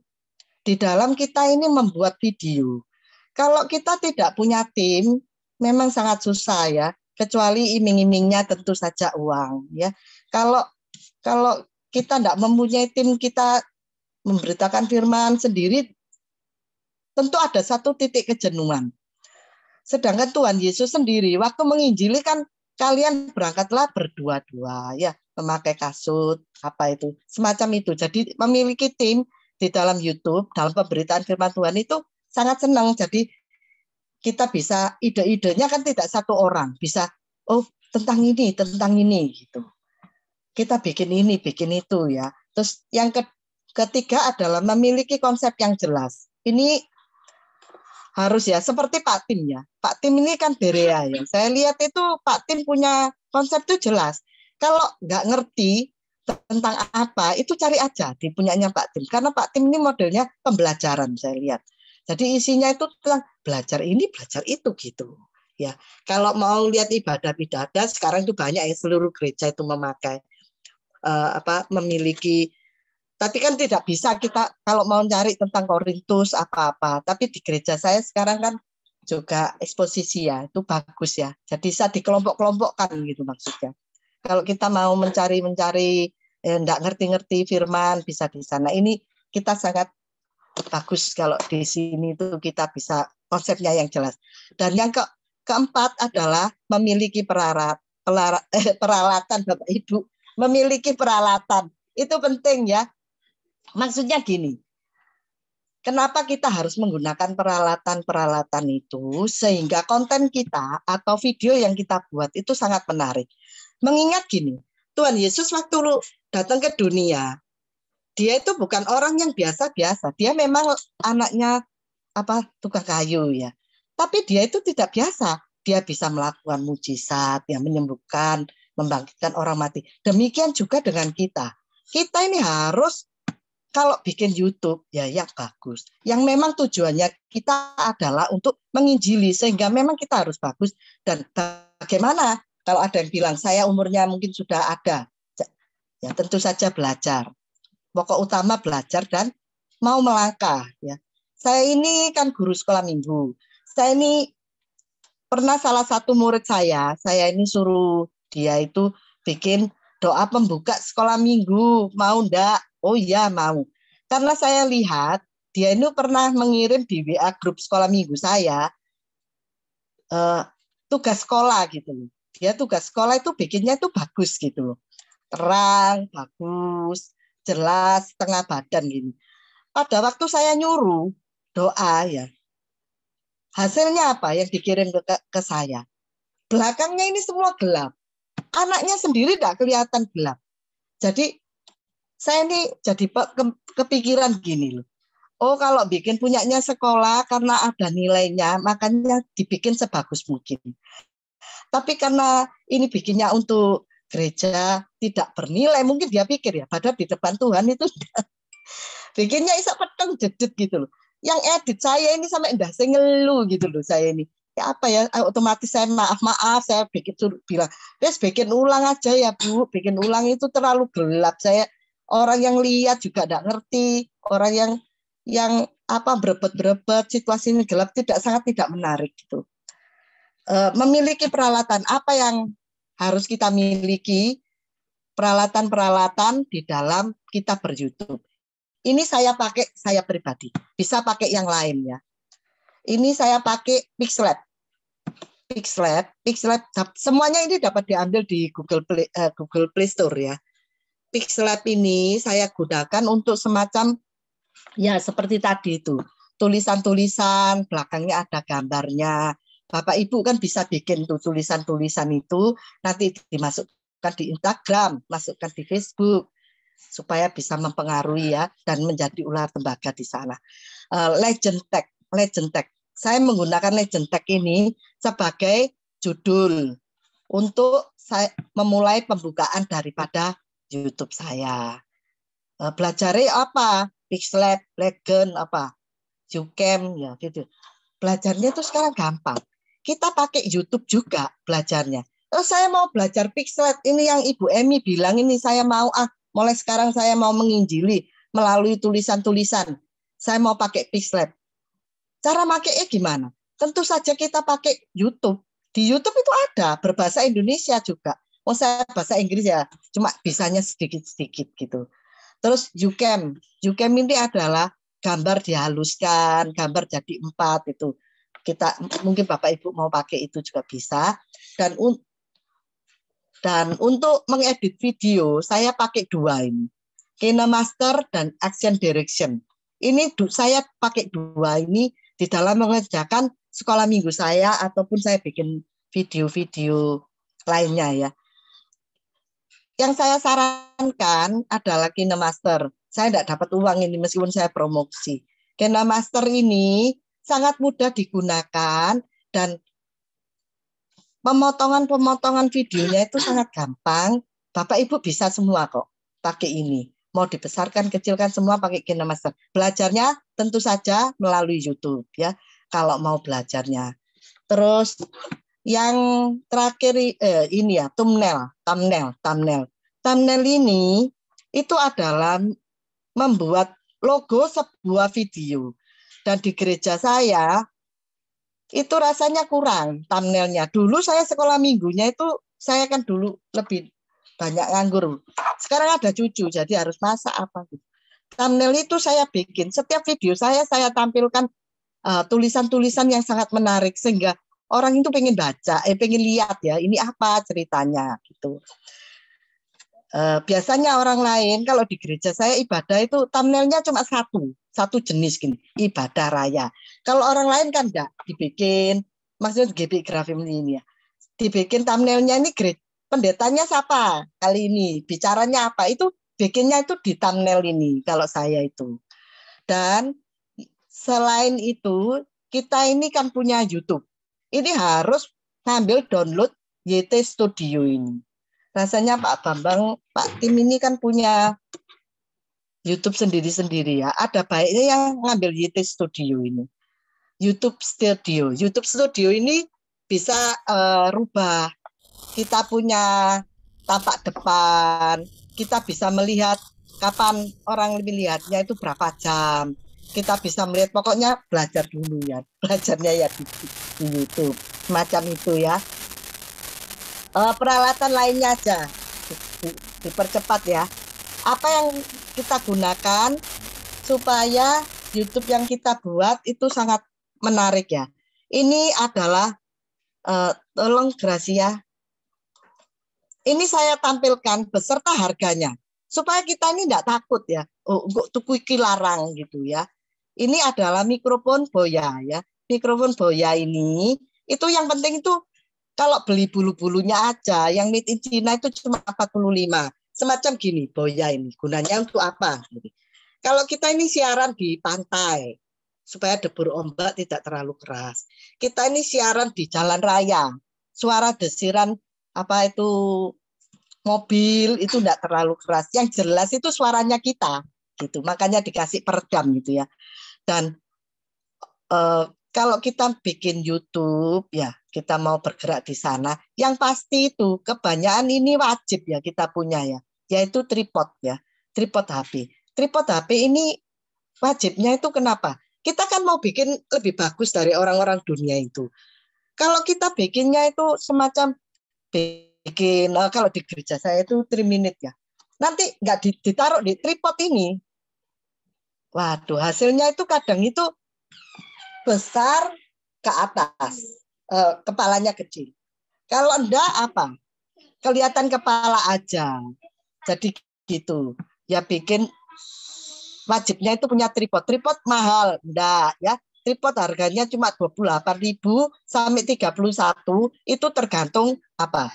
di dalam kita ini membuat video. Kalau kita tidak punya tim memang sangat susah ya, kecuali iming-imingnya tentu saja uang ya. Kalau kita tidak mempunyai tim, kita memberitakan firman sendiri, tentu ada satu titik kejenuhan. Sedangkan Tuhan Yesus sendiri waktu menginjili kan kalian berangkatlah berdua-dua ya, memakai kasut apa itu semacam itu. Jadi memiliki tim di dalam YouTube dalam pemberitaan firman Tuhan itu sangat senang. Jadi kita bisa ide-idenya kan tidak satu orang, bisa tentang ini gitu. Kita bikin ini, bikin itu ya. Terus yang ketiga adalah memiliki konsep yang jelas. Ini harus ya, seperti Pak Tim ya. Pak Tim ini kan Berea ya. Saya lihat itu Pak Tim punya konsep itu jelas. Kalau nggak ngerti tentang apa, itu cari aja di punyanya Pak Tim. Karena Pak Tim ini modelnya pembelajaran saya lihat. Jadi isinya itu tentang belajar ini, belajar itu gitu. Ya, kalau mau lihat ibadah sekarang itu banyak ya, seluruh gereja itu memakai memiliki. Tapi kan tidak bisa kita kalau mau cari tentang Korintus apa-apa. Tapi di gereja saya sekarang kan juga eksposisi ya, itu bagus ya. Jadi bisa dikelompok-kelompokkan gitu maksudnya. Kalau kita mau mencari enggak ngerti-ngerti firman bisa di sana. Ini kita sangat bagus kalau di sini itu kita bisa konsepnya yang jelas. Dan yang keempat adalah memiliki peralatan Bapak Ibu, memiliki peralatan. Itu penting ya. Maksudnya gini, Kenapa kita harus menggunakan peralatan-peralatan itu sehingga konten kita atau video yang kita buat itu sangat menarik. Mengingat gini, Tuhan Yesus waktu datang ke dunia, dia itu bukan orang yang biasa-biasa. Dia memang anaknya tukang kayu ya. Tapi dia itu tidak biasa. Dia bisa melakukan mujizat, ya, menyembuhkan, membangkitkan orang mati. Demikian juga dengan kita. Kita ini harus kalau bikin YouTube ya yang bagus. Yang memang tujuannya kita adalah untuk menginjili sehingga memang kita harus bagus. Dan bagaimana kalau ada yang bilang saya umurnya mungkin sudah ada. Ya tentu saja belajar. Pokok utama belajar dan mau melangkah ya. Saya ini kan guru sekolah minggu. Saya ini pernah salah satu murid saya ini suruh dia itu bikin doa pembuka sekolah minggu. Mau enggak? Oh iya mau. Karena saya lihat dia ini pernah mengirim di WA grup sekolah minggu saya tugas sekolah gitu. Dia tugas sekolah itu bikinnya itu bagus gitu. Terang, bagus, jelas, setengah badan gini. Pada waktu saya nyuruh doa ya, hasilnya apa yang dikirim ke saya? Belakangnya ini semua gelap. Anaknya sendiri tidak kelihatan gelap. Jadi saya ini jadi kepikiran gini loh. Oh kalau bikin punyanya sekolah karena ada nilainya, makanya dibikin sebagus mungkin. Tapi karena ini bikinnya untuk gereja tidak bernilai, mungkin dia pikir ya, padahal di depan Tuhan itu bikinnya isak peteng jedet gitu loh. Yang edit saya ini sampai ndak ngelu gitu loh saya ini. Ya apa ya, otomatis saya maaf saya bikin bilang, bikin ulang aja ya Bu, bikin ulang itu terlalu gelap. Saya orang yang lihat juga tidak ngerti, orang yang berebet-berebet, situasi ini gelap sangat tidak menarik gitu. Memiliki peralatan apa yang harus kita miliki, peralatan-peralatan di dalam kita ber-YouTube. Ini saya pakai saya pribadi, bisa pakai yang lain ya. Ini saya pakai Pixlab. Semuanya ini dapat diambil di Google Play Store ya. Pixlab ini saya gunakan untuk semacam ya seperti tadi itu, tulisan-tulisan, belakangnya ada gambarnya. Bapak Ibu kan bisa bikin tuh tulisan-tulisan itu, nanti dimasukkan di Instagram, masukkan di Facebook, supaya bisa mempengaruhi ya, dan menjadi ular tembaga di sana. Legend Tag. Saya menggunakan Legend Tag ini sebagai judul untuk saya memulai pembukaan daripada YouTube saya. Belajarnya apa? Pixlab, Legend, YouCam, ya gitu. Belajarnya itu sekarang gampang. Kita pakai YouTube juga belajarnya. Saya mau belajar Pixlab, ini yang Ibu Emi bilang ini saya mau mulai sekarang saya mau menginjili melalui tulisan-tulisan. Saya mau pakai Pixlab. Cara makainya gimana? Tentu saja kita pakai YouTube. Di YouTube itu ada berbahasa Indonesia juga. Oh saya bahasa Inggris ya, cuma bisanya sedikit-sedikit gitu. Terus YouCam ini adalah gambar dihaluskan, gambar jadi 4 itu. Kita mungkin Bapak Ibu mau pakai itu juga bisa. Dan untuk mengedit video saya pakai 2 ini, KineMaster dan Action Direction. Ini saya pakai 2 ini di dalam mengerjakan sekolah minggu saya ataupun saya bikin video-video lainnya ya. Yang saya sarankan adalah KineMaster. Saya tidak dapat uang ini meskipun saya promosi. KineMaster ini sangat mudah digunakan dan pemotongan videonya itu sangat gampang. Bapak Ibu bisa semua kok pakai ini. Mau dibesarkan, kecilkan semua pakai KineMaster. Belajarnya tentu saja melalui YouTube ya. Kalau mau belajarnya. Terus yang terakhir ini ya, thumbnail. Thumbnail ini itu adalah membuat logo sebuah video. Dan di gereja saya itu rasanya kurang thumbnailnya. Dulu saya sekolah minggunya itu saya kan dulu lebih banyak nganggur. Sekarang ada cucu jadi harus masak apa gitu. Thumbnail itu saya bikin. Setiap video saya tampilkan tulisan-tulisan yang sangat menarik sehingga orang itu pengen baca, pengen lihat ya, ini apa ceritanya gitu. Biasanya orang lain kalau di gereja saya ibadah itu thumbnailnya cuma satu jenis gini, ibadah raya. Kalau orang lain kan enggak dibikin, maksudnya GP Grafim ini ya, dibikin thumbnailnya ini pendetanya siapa kali ini, bicaranya apa, itu bikinnya itu di thumbnail ini kalau saya itu. Dan selain itu kita ini kan punya YouTube, ini harus ngambil download YT Studio ini. Rasanya Pak Bambang, Pak Tim ini kan punya YouTube sendiri-sendiri ya. Ada baiknya yang ngambil YT Studio ini. YouTube Studio ini bisa rubah. Kita punya tapak depan. Kita bisa melihat kapan orang melihatnya itu berapa jam. Kita bisa melihat, pokoknya belajar dulu ya. Belajarnya ya di YouTube. Semacam itu ya. Peralatan lainnya aja dipercepat ya. Apa yang kita gunakan supaya YouTube yang kita buat itu sangat menarik ya. Ini adalah tolong Gracia. Ini saya tampilkan beserta harganya supaya kita ini tidak takut ya. Untuk tuku iki larang gitu ya. Ini adalah mikrofon Boya ya. Mikrofon Boya ini itu yang penting itu kalau beli bulu-bulunya aja, yang made in China itu cuma 45. Semacam gini, Boya ini. Gunanya untuk apa? Kalau kita ini siaran di pantai, supaya debur ombak tidak terlalu keras. Kita ini siaran di jalan raya. Suara desiran apa itu mobil itu tidak terlalu keras. Yang jelas itu suaranya kita. Gitu. Makanya dikasih peredam gitu ya. Dan kalau kita bikin YouTube ya, kita mau bergerak di sana, yang pasti itu kebanyakan ini wajib ya kita punya ya, yaitu tripod ya, tripod HP. Tripod HP ini wajibnya itu kenapa? Kita kan mau bikin lebih bagus dari orang-orang dunia itu. Kalau kita bikinnya itu semacam bikin, kalau di gereja saya itu 3 minute ya, nanti nggak ditaruh di tripod ini. Waduh, hasilnya itu kadang itu besar ke atas. Kepalanya kecil. Kalau enggak apa? Kelihatan kepala aja. Jadi gitu. Ya bikin wajibnya itu punya tripod. Tripod mahal, enggak ya. Tripod harganya cuma 28.000 sampai 31, itu tergantung apa?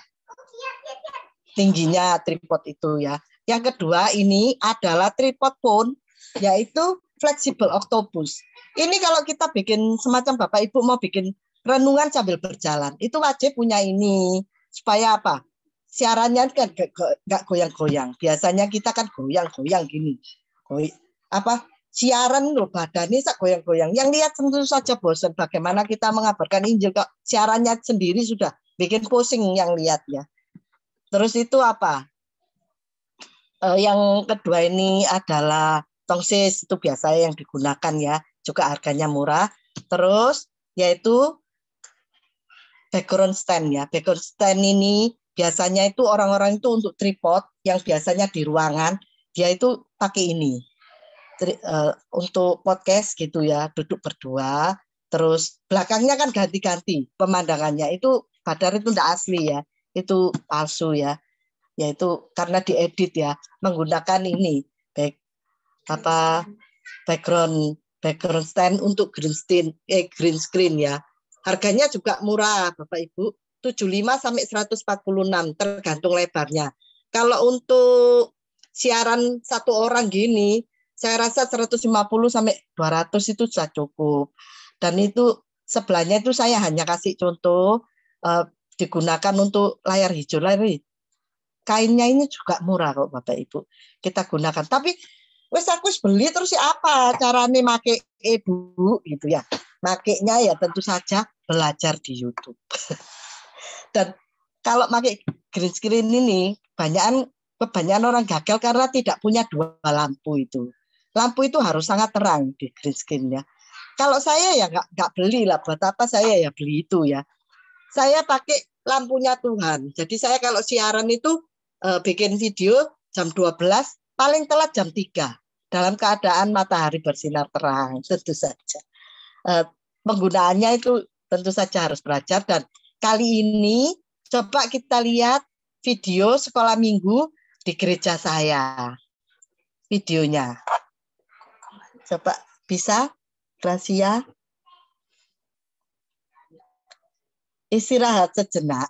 Tingginya tripod itu ya. Yang kedua ini adalah tripod phone, yaitu flexible octopus. Ini kalau kita bikin semacam Bapak Ibu mau bikin renungan sambil berjalan, itu wajib punya ini. Supaya apa? Siarannya kan nggak goyang-goyang. Biasanya kita kan goyang-goyang gini. Siaran loh badannya sak goyang-goyang. Yang lihat tentu saja bosan. Bagaimana kita mengabarkan Injil kok siarannya sendiri sudah bikin pusing yang lihat ya. Terus itu apa? Yang kedua ini adalah tongsis, itu biasa yang digunakan ya. Juga harganya murah. Terus yaitu background stand ya. Background stand ini biasanya itu orang-orang itu untuk tripod yang biasanya di ruangan, dia itu pakai ini. Untuk podcast gitu ya, duduk berdua. Terus belakangnya kan ganti-ganti pemandangannya. Itu padahal itu tidak asli ya. Itu palsu ya. Yaitu karena diedit ya, menggunakan ini background stand untuk green screen ya. Harganya juga murah Bapak Ibu, 75 sampai 146 tergantung lebarnya. Kalau untuk siaran satu orang gini, saya rasa 150 sampai 200 itu sudah cukup. Dan itu sebelahnya itu saya hanya kasih contoh digunakan untuk layar hijau. Kainnya ini juga murah kok Bapak Ibu. Kita gunakan. Tapi wes aku beli terus apa caranya make Bu gitu ya. Makainya ya tentu saja belajar di YouTube. Dan kalau pakai green screen ini kebanyakan orang gagal karena tidak punya 2 lampu itu. Lampu itu harus sangat terang di green screen ya. Kalau saya ya nggak beli lah, buat apa saya ya beli itu ya. Saya pakai lampunya Tuhan. Jadi saya kalau siaran itu bikin video jam 12, paling telat jam 3. Dalam keadaan matahari bersinar terang, tentu saja. Penggunaannya itu tentu saja harus belajar. Dan kali ini coba kita lihat video sekolah minggu di gereja saya videonya. Coba bisa, Gracia? Istirahat sejenak.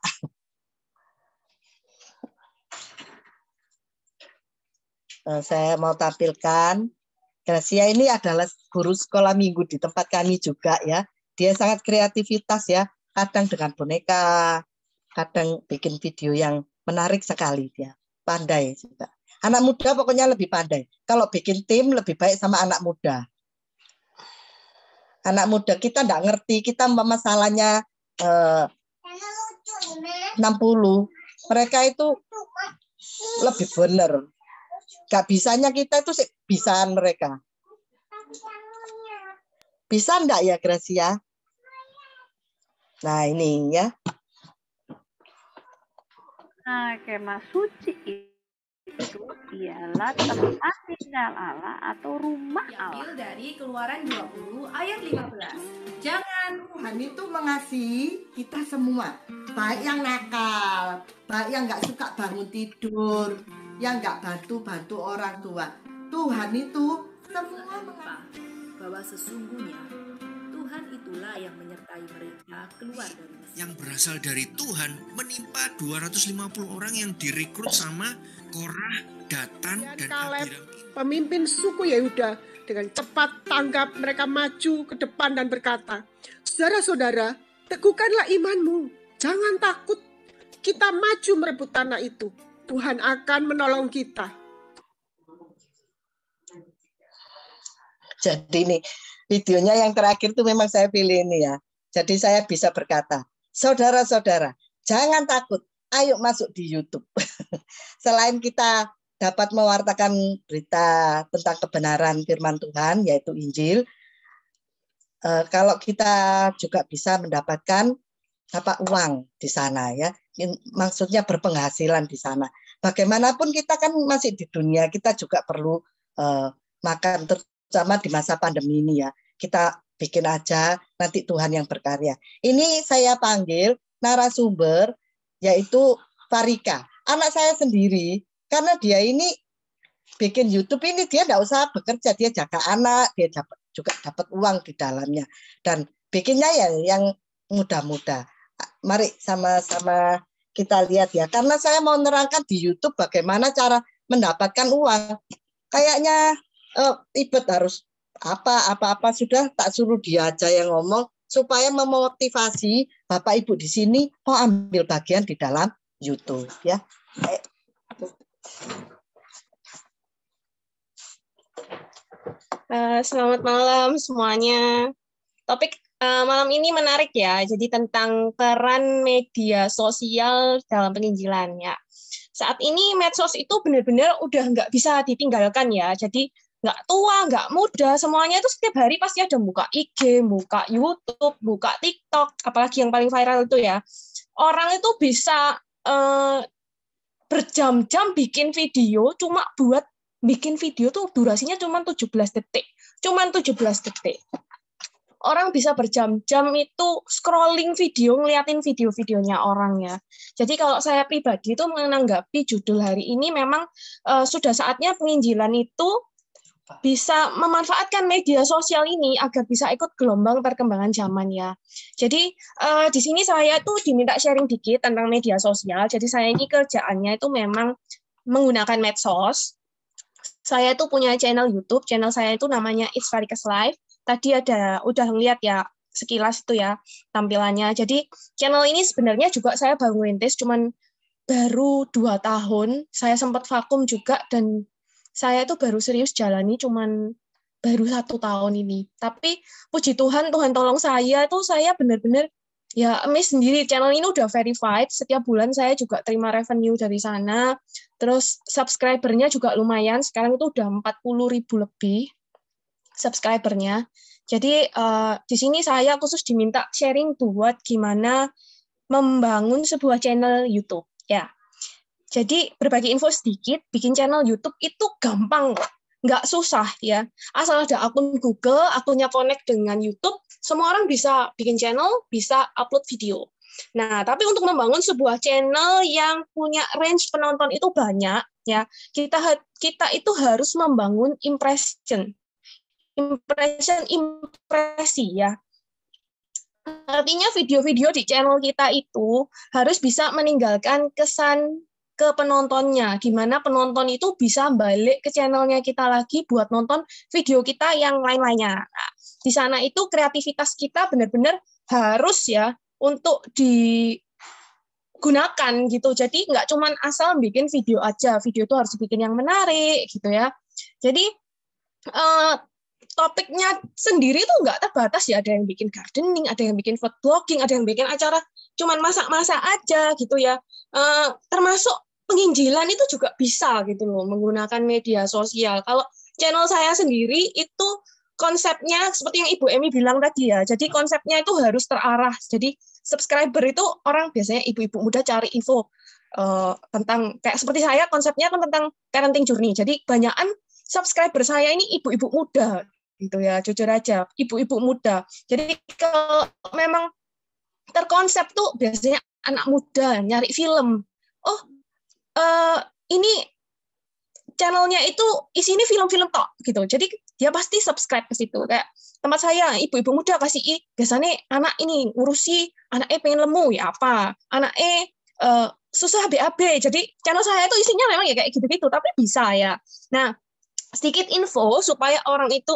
Saya mau tampilkan. Gracia ini adalah guru sekolah minggu di tempat kami juga ya. Dia sangat kreativitas ya. Kadang dengan boneka, kadang bikin video yang menarik sekali dia. Pandai juga. Anak muda pokoknya lebih pandai. Kalau bikin tim lebih baik sama anak muda. Anak muda kita enggak ngerti, kita masalahnya 60. Mereka itu lebih benar. Gak bisanya kita itu bisaan mereka. Bisa enggak ya, Gracia? Nah, ini ya. Nah, kemah suci itu ialah tempat tinggal Allah atau rumah Allah. Diambil dari Keluaran 20 ayat 15. Jangan Tuhan itu mengasihi kita semua, baik yang nakal, baik yang nggak suka bangun tidur, yang nggak bantu orang tua. Tuhan itu semua mengasihi. bahwa sesungguhnya Tuhan itulah yang menyertai mereka keluar dari Mesir. Yang berasal dari Tuhan menimpa 250 orang yang direkrut sama Korah, Datan, dan Kaleb, Abiram. pemimpin suku Yehuda, dengan cepat tanggap mereka maju ke depan dan berkata, saudara-saudara, teguhkanlah imanmu, jangan takut, kita maju merebut tanah itu, Tuhan akan menolong kita. Jadi ini videonya yang terakhir tuh memang saya pilih ini ya. Jadi saya bisa berkata, saudara-saudara, jangan takut, ayo masuk di YouTube. Selain kita dapat mewartakan berita tentang kebenaran firman Tuhan, yaitu Injil, kalau kita juga bisa mendapatkan uang di sana ya, maksudnya berpenghasilan di sana. Bagaimanapun kita kan masih di dunia, kita juga perlu makan, terutama di masa pandemi ini ya. Kita bikin aja, nanti Tuhan yang berkarya. Ini saya panggil narasumber, yaitu Farika, anak saya sendiri. Karena dia ini bikin YouTube ini, dia tidak usah bekerja, dia jaga anak, dia juga dapat uang di dalamnya. Dan bikinnya ya yang muda-muda. Mari sama-sama kita lihat ya. Karena saya mau menerangkan di YouTube bagaimana cara mendapatkan uang. Kayaknya Ibet harus apa-apa sudah tak suruh dia aja yang ngomong supaya memotivasi Bapak Ibu di sini mau ambil bagian di dalam YouTube ya. Selamat malam semuanya. Topik malam ini menarik ya. Jadi tentang peran media sosial dalam penginjilan ya. Saat ini medsos itu benar-benar udah nggak bisa ditinggalkan ya. Jadi nggak tua, nggak muda, semuanya itu setiap hari pasti ada buka IG, buka YouTube, buka TikTok, apalagi yang paling viral itu ya. Orang itu bisa berjam-jam bikin video, cuma buat bikin video tuh durasinya cuma 17 detik. Cuman 17 detik. Orang bisa berjam-jam itu scrolling video, ngeliatin video-videonya orang ya. Jadi kalau saya pribadi itu menanggapi judul hari ini memang sudah saatnya penginjilan itu bisa memanfaatkan media sosial ini agar bisa ikut gelombang perkembangan zaman ya. Jadi di sini saya tuh diminta sharing dikit tentang media sosial. Jadi saya ini kerjaannya itu memang menggunakan medsos. Saya tuh punya channel YouTube. Channel saya itu namanya It's Farika's Life. Tadi udah ngeliat ya sekilas itu ya tampilannya. Jadi channel ini sebenarnya juga saya baru ngerintis, cuman baru 2 tahun. Saya sempat vakum juga dan saya itu baru serius jalani cuman baru 1 tahun ini. Tapi puji Tuhan, Tuhan tolong saya benar-benar ya amazed sendiri. Channel ini udah verified. Setiap bulan saya juga terima revenue dari sana. Terus subscribernya juga lumayan. Sekarang itu udah 40.000 lebih subscribernya. Jadi di sini saya khusus diminta sharing buat gimana membangun sebuah channel YouTube ya. Jadi berbagi info sedikit, bikin channel YouTube itu gampang, nggak susah ya. Asal ada akun Google, akunnya connect dengan YouTube, semua orang bisa bikin channel, bisa upload video. Nah, tapi untuk membangun sebuah channel yang punya range penonton itu banyak, ya, kita itu harus membangun impresi ya. Artinya video-video di channel kita itu harus bisa meninggalkan kesan ke penontonnya, gimana penonton itu bisa balik ke channelnya kita lagi buat nonton video kita yang lain-lainnya. Nah, di sana itu kreativitas kita benar-benar harus ya untuk digunakan gitu. Jadi nggak cuman asal bikin video aja, video itu harus bikin yang menarik gitu ya. Jadi topiknya sendiri tuh nggak terbatas ya, ada yang bikin gardening, ada yang bikin food blogging, ada yang bikin acara cuman masak-masak aja gitu ya. Termasuk penginjilan itu juga bisa gitu loh menggunakan media sosial. Kalau channel saya sendiri itu konsepnya seperti yang Ibu Emi bilang tadi ya. Jadi konsepnya itu harus terarah. Jadi subscriber itu orang biasanya ibu-ibu muda cari info tentang kayak seperti saya, konsepnya kan tentang parenting journey. Jadi banyakan subscriber saya ini ibu-ibu muda gitu ya, jujur aja ibu-ibu muda. Jadi kalau memang terkonsep tuh biasanya anak muda nyari film. Oh, ini channelnya itu isinya film-film tok gitu. Jadi dia pasti subscribe ke situ. Kayak tempat saya ibu-ibu muda kasih biasanya anak ini ngurusi anak pengen lemu ya apa, anak susah BAB. Jadi channel saya itu isinya memang ya kayak gitu-gitu, tapi bisa ya. Nah, sedikit info supaya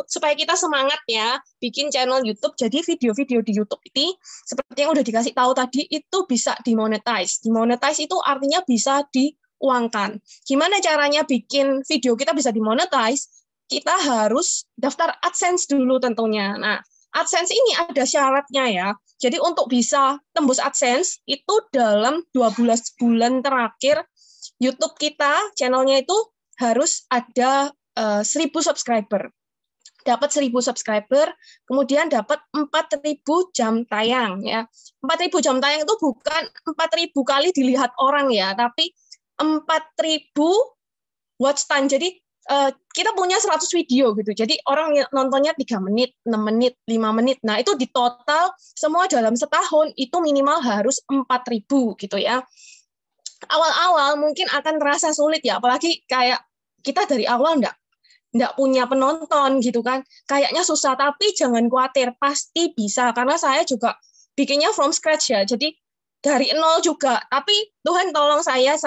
supaya kita semangat ya bikin channel YouTube. Jadi video-video di YouTube ini seperti yang udah dikasih tahu tadi itu bisa dimonetize. Dimonetize itu artinya bisa diuangkan. Gimana caranya bikin video kita bisa dimonetize? Kita harus daftar AdSense dulu tentunya. Nah, AdSense ini ada syaratnya ya. Jadi untuk bisa tembus AdSense itu dalam 12 bulan terakhir YouTube kita channelnya itu harus ada 1.000 subscriber. Dapat 1.000 subscriber, kemudian dapat 4.000 jam tayang ya. 4.000 jam tayang itu bukan 4.000 kali dilihat orang ya, tapi 4.000 watch time. Jadi kita punya 100 video gitu. Jadi orang nontonnya 3 menit, 6 menit, 5 menit. Nah, itu di total semua dalam setahun itu minimal harus 4.000 gitu ya. Awal-awal mungkin akan terasa sulit ya, apalagi kayak kita dari awal nggak punya penonton gitu kan, kayaknya susah, tapi jangan khawatir, pasti bisa, karena saya juga bikinnya from scratch ya, jadi dari nol juga, tapi Tuhan tolong saya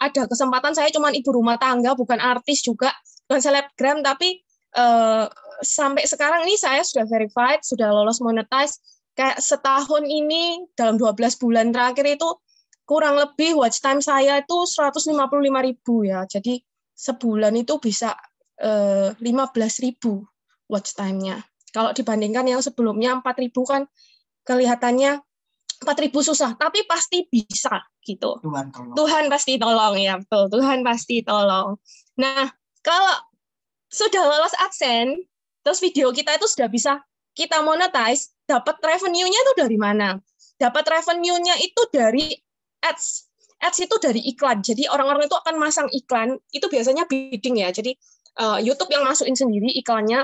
ada kesempatan, saya cuma ibu rumah tangga, bukan artis juga, bukan selebgram, tapi sampai sekarang ini saya sudah verified, sudah lolos monetize, kayak setahun ini, dalam 12 bulan terakhir itu, kurang lebih watch time saya itu 155.000 ya, jadi sebulan itu bisa 15.000 watch time-nya. Kalau dibandingkan yang sebelumnya 4.000 kan kelihatannya 4.000 susah, tapi pasti bisa gitu. Tuhan pasti tolong ya, betul. Tuhan pasti tolong. Nah, kalau sudah lolos AdSense, terus video kita itu sudah bisa kita monetize, dapat revenue-nya itu dari mana? Dapat revenue-nya itu dari ads. Ads itu dari iklan. Jadi orang-orang itu akan masang iklan, itu biasanya bidding ya. Jadi YouTube yang masukin sendiri iklannya,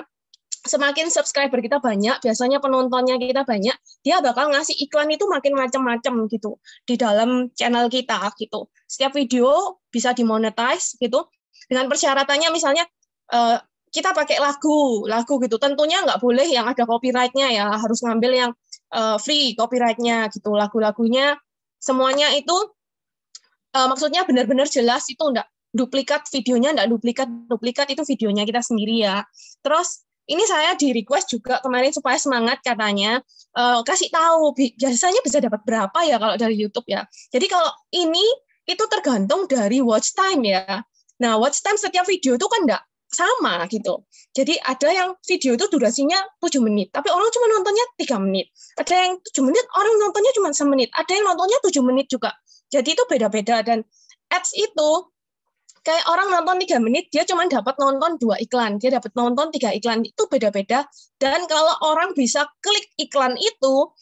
semakin subscriber kita banyak, biasanya penontonnya kita banyak, dia bakal ngasih iklan itu makin macam-macam gitu di dalam channel kita gitu. Setiap video bisa dimonetize gitu. Dengan persyaratannya misalnya kita pakai lagu gitu. Tentunya nggak boleh yang ada copyright-nya ya, harus ngambil yang free copyright-nya gitu. Lagu-lagunya semuanya itu maksudnya benar-benar jelas, itu enggak duplikat videonya, enggak duplikat itu videonya kita sendiri ya. Terus ini saya di request juga kemarin supaya semangat katanya, kasih tahu biasanya bisa dapat berapa ya kalau dari YouTube ya. Jadi kalau ini itu tergantung dari watch time ya. Nah, watch time setiap video itu kan enggak sama gitu. Jadi ada yang video itu durasinya 7 menit, tapi orang cuma nontonnya 3 menit. Ada yang 7 menit, orang nontonnya cuma 1 menit. Ada yang nontonnya 7 menit juga. Jadi itu beda-beda, dan ads itu kayak orang nonton 3 menit, dia cuma dapat nonton 2 iklan, dia dapat nonton 3 iklan, itu beda-beda. Dan kalau orang bisa klik iklan itu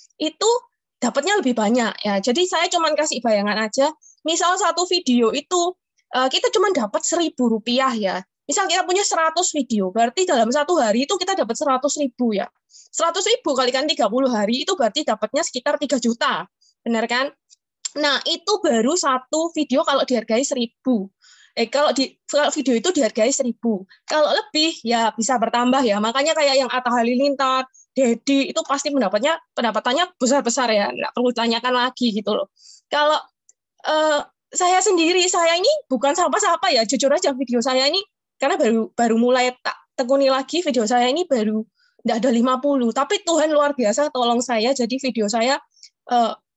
dapatnya lebih banyak ya. Jadi saya cuma kasih bayangan aja, misal satu video itu kita cuma dapat Rp1.000 ya. Misal kita punya 100 video, berarti dalam satu hari itu kita dapat 100.000 ya. 100.000 kalikan 30 hari itu berarti dapatnya sekitar 3 juta. benar kan? Nah, itu baru satu video kalau dihargai 1.000. Kalau video itu dihargai 1.000. Kalau lebih ya bisa bertambah ya. Makanya kayak yang Atta Halilintar, Dedi itu pasti pendapatannya besar-besar ya. Nggak perlu ditanyakan lagi gitu loh. Kalau saya sendiri, saya ini bukan siapa-siapa ya. Jujur aja video saya ini karena baru mulai tak tekuni lagi, video saya ini baru nggak ada 50. Tapi Tuhan luar biasa tolong saya. Jadi video saya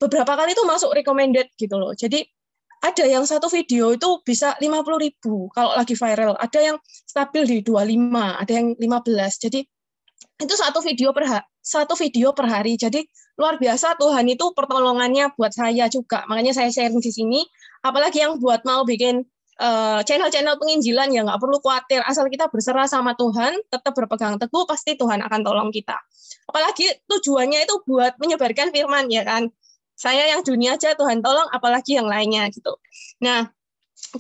beberapa kali itu masuk recommended gitu loh. Jadi ada yang satu video itu bisa 50.000 kalau lagi viral. Ada yang stabil di 25, ada yang 15. Jadi itu satu video per hari. Jadi luar biasa Tuhan itu pertolongannya buat saya juga. Makanya saya sharing di sini. Apalagi yang buat mau bikin channel-channel penginjilan ya nggak perlu khawatir. Asal kita berserah sama Tuhan, tetap berpegang teguh, pasti Tuhan akan tolong kita. Apalagi tujuannya itu buat menyebarkan firman ya kan. Saya yang dunia aja Tuhan tolong, apalagi yang lainnya gitu. Nah,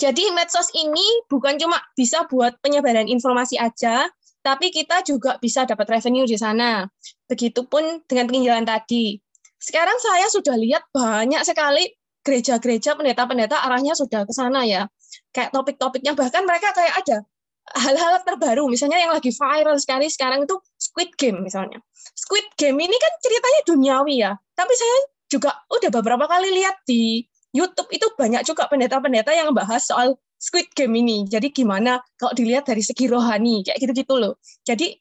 jadi medsos ini bukan cuma bisa buat penyebaran informasi aja, tapi kita juga bisa dapat revenue di sana. Begitupun dengan penginjilan tadi. Sekarang saya sudah lihat banyak sekali gereja-gereja, pendeta-pendeta arahnya sudah ke sana ya. Kayak topik-topiknya, bahkan mereka kayak ada hal-hal terbaru. Misalnya yang lagi viral sekali sekarang itu Squid Game misalnya. Squid Game ini kan ceritanya duniawi ya, tapi saya juga udah beberapa kali lihat di YouTube itu banyak juga pendeta-pendeta yang bahas soal Squid Game ini. Jadi gimana kalau dilihat dari segi rohani, kayak gitu-gitu loh. Jadi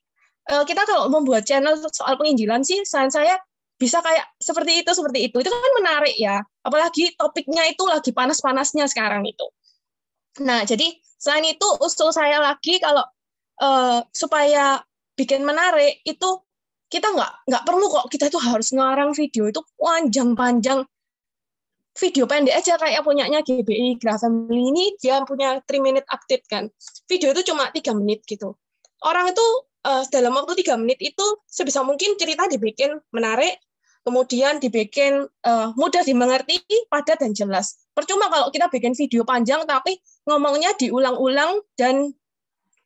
kita kalau membuat channel soal penginjilan sih, saran saya bisa kayak seperti itu. Itu kan menarik ya. Apalagi topiknya itu lagi panas-panasnya sekarang itu. Nah, jadi selain itu usul saya lagi kalau supaya bikin menarik itu kita nggak perlu kok kita itu harus ngarang video itu panjang-panjang. Video pendek aja kayak punyanya GBI Graha Family ini dia punya 3 minute update kan. Video itu cuma 3 menit gitu. Orang itu dalam waktu 3 menit itu sebisa mungkin cerita dibikin menarik, kemudian dibikin mudah dimengerti, padat dan jelas. Percuma kalau kita bikin video panjang tapi ngomongnya diulang-ulang dan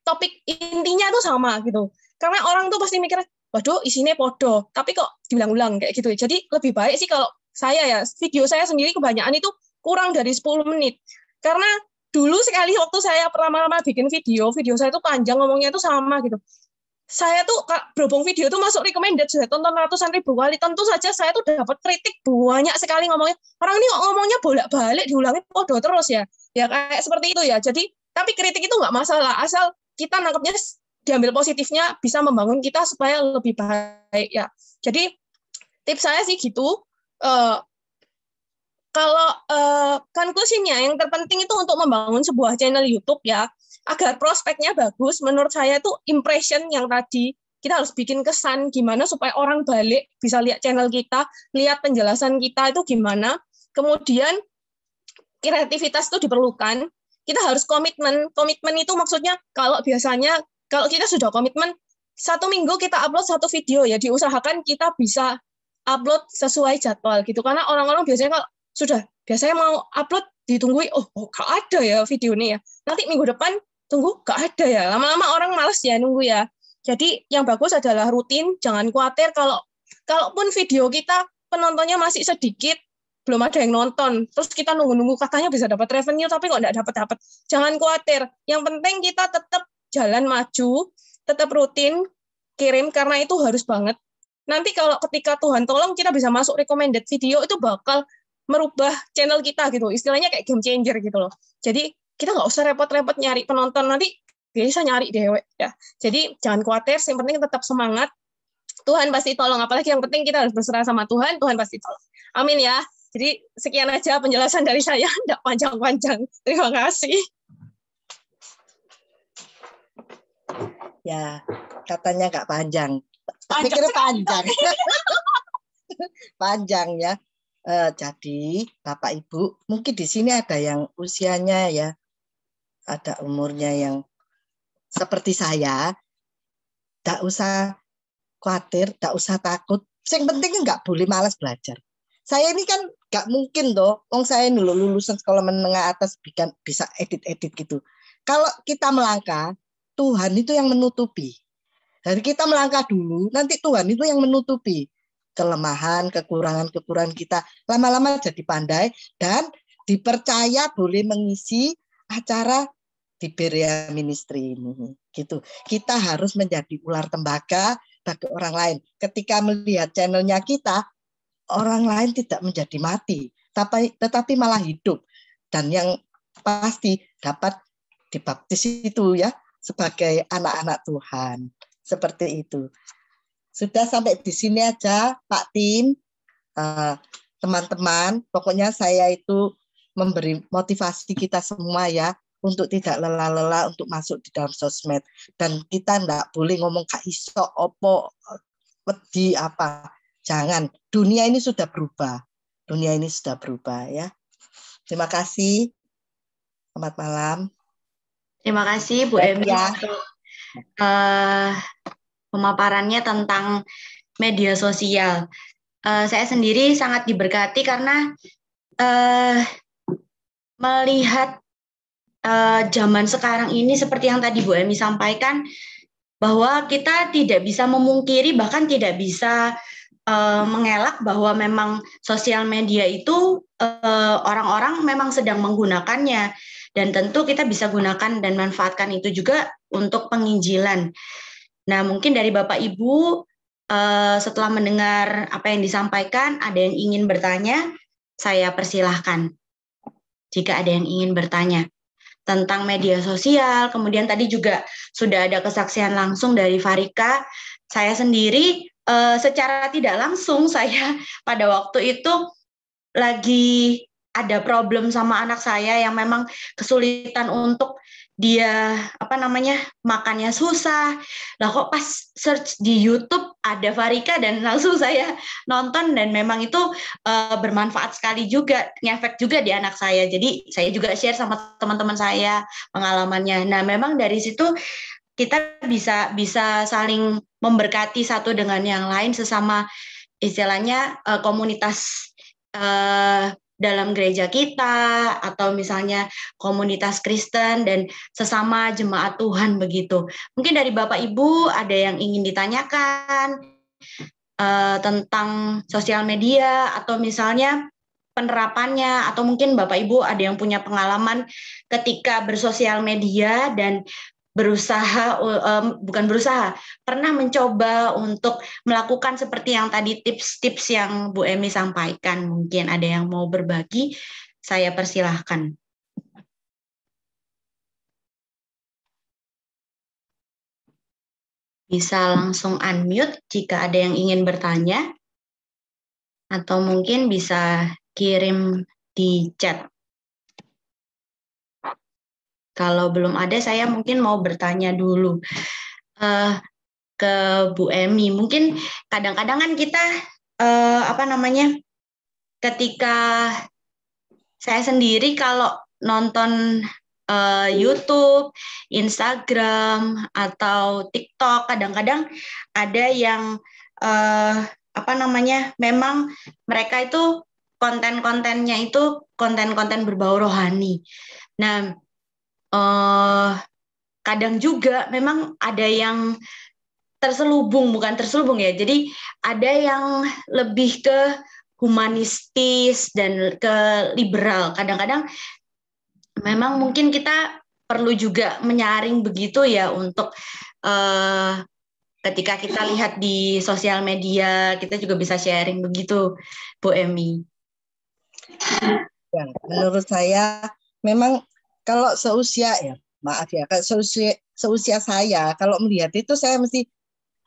topik intinya tuh sama gitu. Karena orang tuh pasti mikir waduh isinya podo, tapi kok diulang-ulang kayak gitu. Jadi lebih baik sih kalau saya ya, video saya sendiri kebanyakan itu kurang dari 10 menit. Karena dulu sekali waktu saya pertama-tama bikin video saya itu panjang, ngomongnya itu sama gitu. Saya tuh berhubung video itu masuk recommended, sudah tonton ratusan ribu kali, tentu saja saya tuh dapat kritik banyak sekali ngomongnya. Orang ini kok ngomongnya bolak-balik, diulangi podo terus ya. Ya kayak seperti itu ya. Jadi, tapi kritik itu nggak masalah, asal kita nangkepnya diambil positifnya bisa membangun kita supaya lebih baik ya. Jadi tips saya sih gitu. Kalau konklusinya yang terpenting itu untuk membangun sebuah channel YouTube ya agar prospeknya bagus. Menurut saya itu impression yang tadi kita harus bikin kesan gimana supaya orang balik bisa lihat channel kita, lihat penjelasan kita itu gimana. Kemudian kreativitas itu diperlukan. Kita harus komitmen. Komitmen itu maksudnya kalau biasanya kalau kita sudah komitmen 1 minggu kita upload 1 video ya, diusahakan kita bisa upload sesuai jadwal gitu. Karena orang-orang biasanya kalau sudah biasanya mau upload ditungguin, oh gak ada ya video ini ya. Nanti minggu depan tunggu gak ada ya. Lama-lama orang malas ya nunggu ya. Jadi yang bagus adalah rutin, jangan khawatir kalaupun video kita penontonnya masih sedikit, belum ada yang nonton, terus kita nunggu-nunggu katanya bisa dapat revenue tapi kok enggak dapat. Jangan khawatir. Yang penting kita tetap jalan maju, tetap rutin, kirim, karena itu harus banget. Nanti kalau ketika Tuhan tolong kita bisa masuk recommended video, itu bakal merubah channel kita gitu. Istilahnya kayak game changer gitu loh. Jadi kita nggak usah repot-repot nyari penonton, nanti bisa nyari dewek ya. Jadi jangan khawatir, yang penting tetap semangat. Tuhan pasti tolong, apalagi yang penting kita harus berserah sama Tuhan pasti tolong. Amin ya. Jadi sekian aja penjelasan dari saya, nggak panjang-panjang. Terima kasih. Ya, katanya nggak panjang. Pikir panjang. Panjang ya. Jadi Bapak Ibu, mungkin di sini ada yang usianya ya, ada umurnya yang seperti saya. Nggak usah khawatir, nggak usah takut. Yang penting nggak boleh malas belajar. Saya ini kan nggak mungkin toh, saya lulusan sekolah menengah atas bisa edit-edit gitu. Kalau kita melangkah, Tuhan itu yang menutupi. Dari kita melangkah dulu, nanti Tuhan itu yang menutupi. kelemahan, kekurangan-kekurangan kita. Lama-lama jadi pandai dan dipercaya boleh mengisi acara di Berea Ministry ini. Gitu. Kita harus menjadi ular tembaga bagi orang lain. Ketika melihat channelnya kita, orang lain tidak menjadi mati, tetapi malah hidup. Dan yang pasti dapat dibaptis itu ya sebagai anak-anak Tuhan. Seperti itu. Sudah sampai di sini aja Pak Tim, teman-teman. Pokoknya saya itu memberi motivasi kita semua ya untuk tidak lelah-lelah untuk masuk di dalam sosmed. Dan kita enggak boleh ngomong kak iso opo wedi apa. Jangan. Dunia ini sudah berubah. Dunia ini sudah berubah ya. Terima kasih. Selamat malam. Terima kasih Bu Emi untuk pemaparannya tentang media sosial. Saya sendiri sangat diberkati karena melihat zaman sekarang ini seperti yang tadi Bu Emi sampaikan, bahwa kita tidak bisa memungkiri, bahkan tidak bisa mengelak bahwa memang sosial media itu orang-orang memang sedang menggunakannya, dan tentu kita bisa gunakan dan manfaatkan itu juga untuk penginjilan. Nah, mungkin dari Bapak Ibu setelah mendengar apa yang disampaikan, ada yang ingin bertanya, saya persilahkan jika ada yang ingin bertanya tentang media sosial. Kemudian tadi juga sudah ada kesaksian langsung dari Farika. Saya sendiri secara tidak langsung, saya pada waktu itu lagi ada problem sama anak saya yang memang kesulitan untuk dia makannya susah. Lah kok pas search di YouTube ada Farika dan langsung saya nonton, dan memang itu bermanfaat sekali juga, ngefek juga di anak saya. Jadi saya juga share sama teman-teman saya pengalamannya. Nah, memang dari situ kita bisa saling memberkati satu dengan yang lain, sesama istilahnya komunitas dalam gereja kita, atau misalnya komunitas Kristen dan sesama jemaat Tuhan begitu. Mungkin dari Bapak Ibu ada yang ingin ditanyakan tentang sosial media, atau misalnya penerapannya, atau mungkin Bapak Ibu ada yang punya pengalaman ketika bersosial media dan pernah mencoba untuk melakukan seperti yang tadi tips-tips yang Bu Emi sampaikan. Mungkin ada yang mau berbagi, saya persilahkan. Bisa langsung unmute jika ada yang ingin bertanya, atau mungkin bisa kirim di chat. Kalau belum ada, saya mungkin mau bertanya dulu ke Bu Emi. Mungkin kadang-kadang kan kita ketika saya sendiri kalau nonton YouTube, Instagram, atau TikTok, kadang-kadang ada yang memang mereka itu konten-kontennya itu konten-konten berbau rohani. Nah, kadang juga memang ada yang bukan terselubung ya, jadi ada yang lebih ke humanistis dan ke liberal. Kadang-kadang memang mungkin kita perlu juga menyaring begitu ya, untuk ketika kita lihat di sosial media, kita juga bisa sharing begitu, Bu Emi. Ya, menurut saya memang kalau seusia seusia saya, kalau melihat itu saya mesti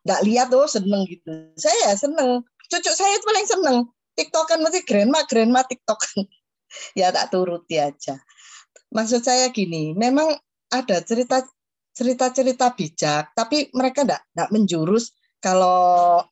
nggak lihat seneng gitu. Saya seneng, cucu saya itu paling seneng TikTokan, mesti grandma TikTokan. Ya tak turuti aja. Maksud saya gini, memang ada cerita bijak, tapi mereka nggak menjurus kalau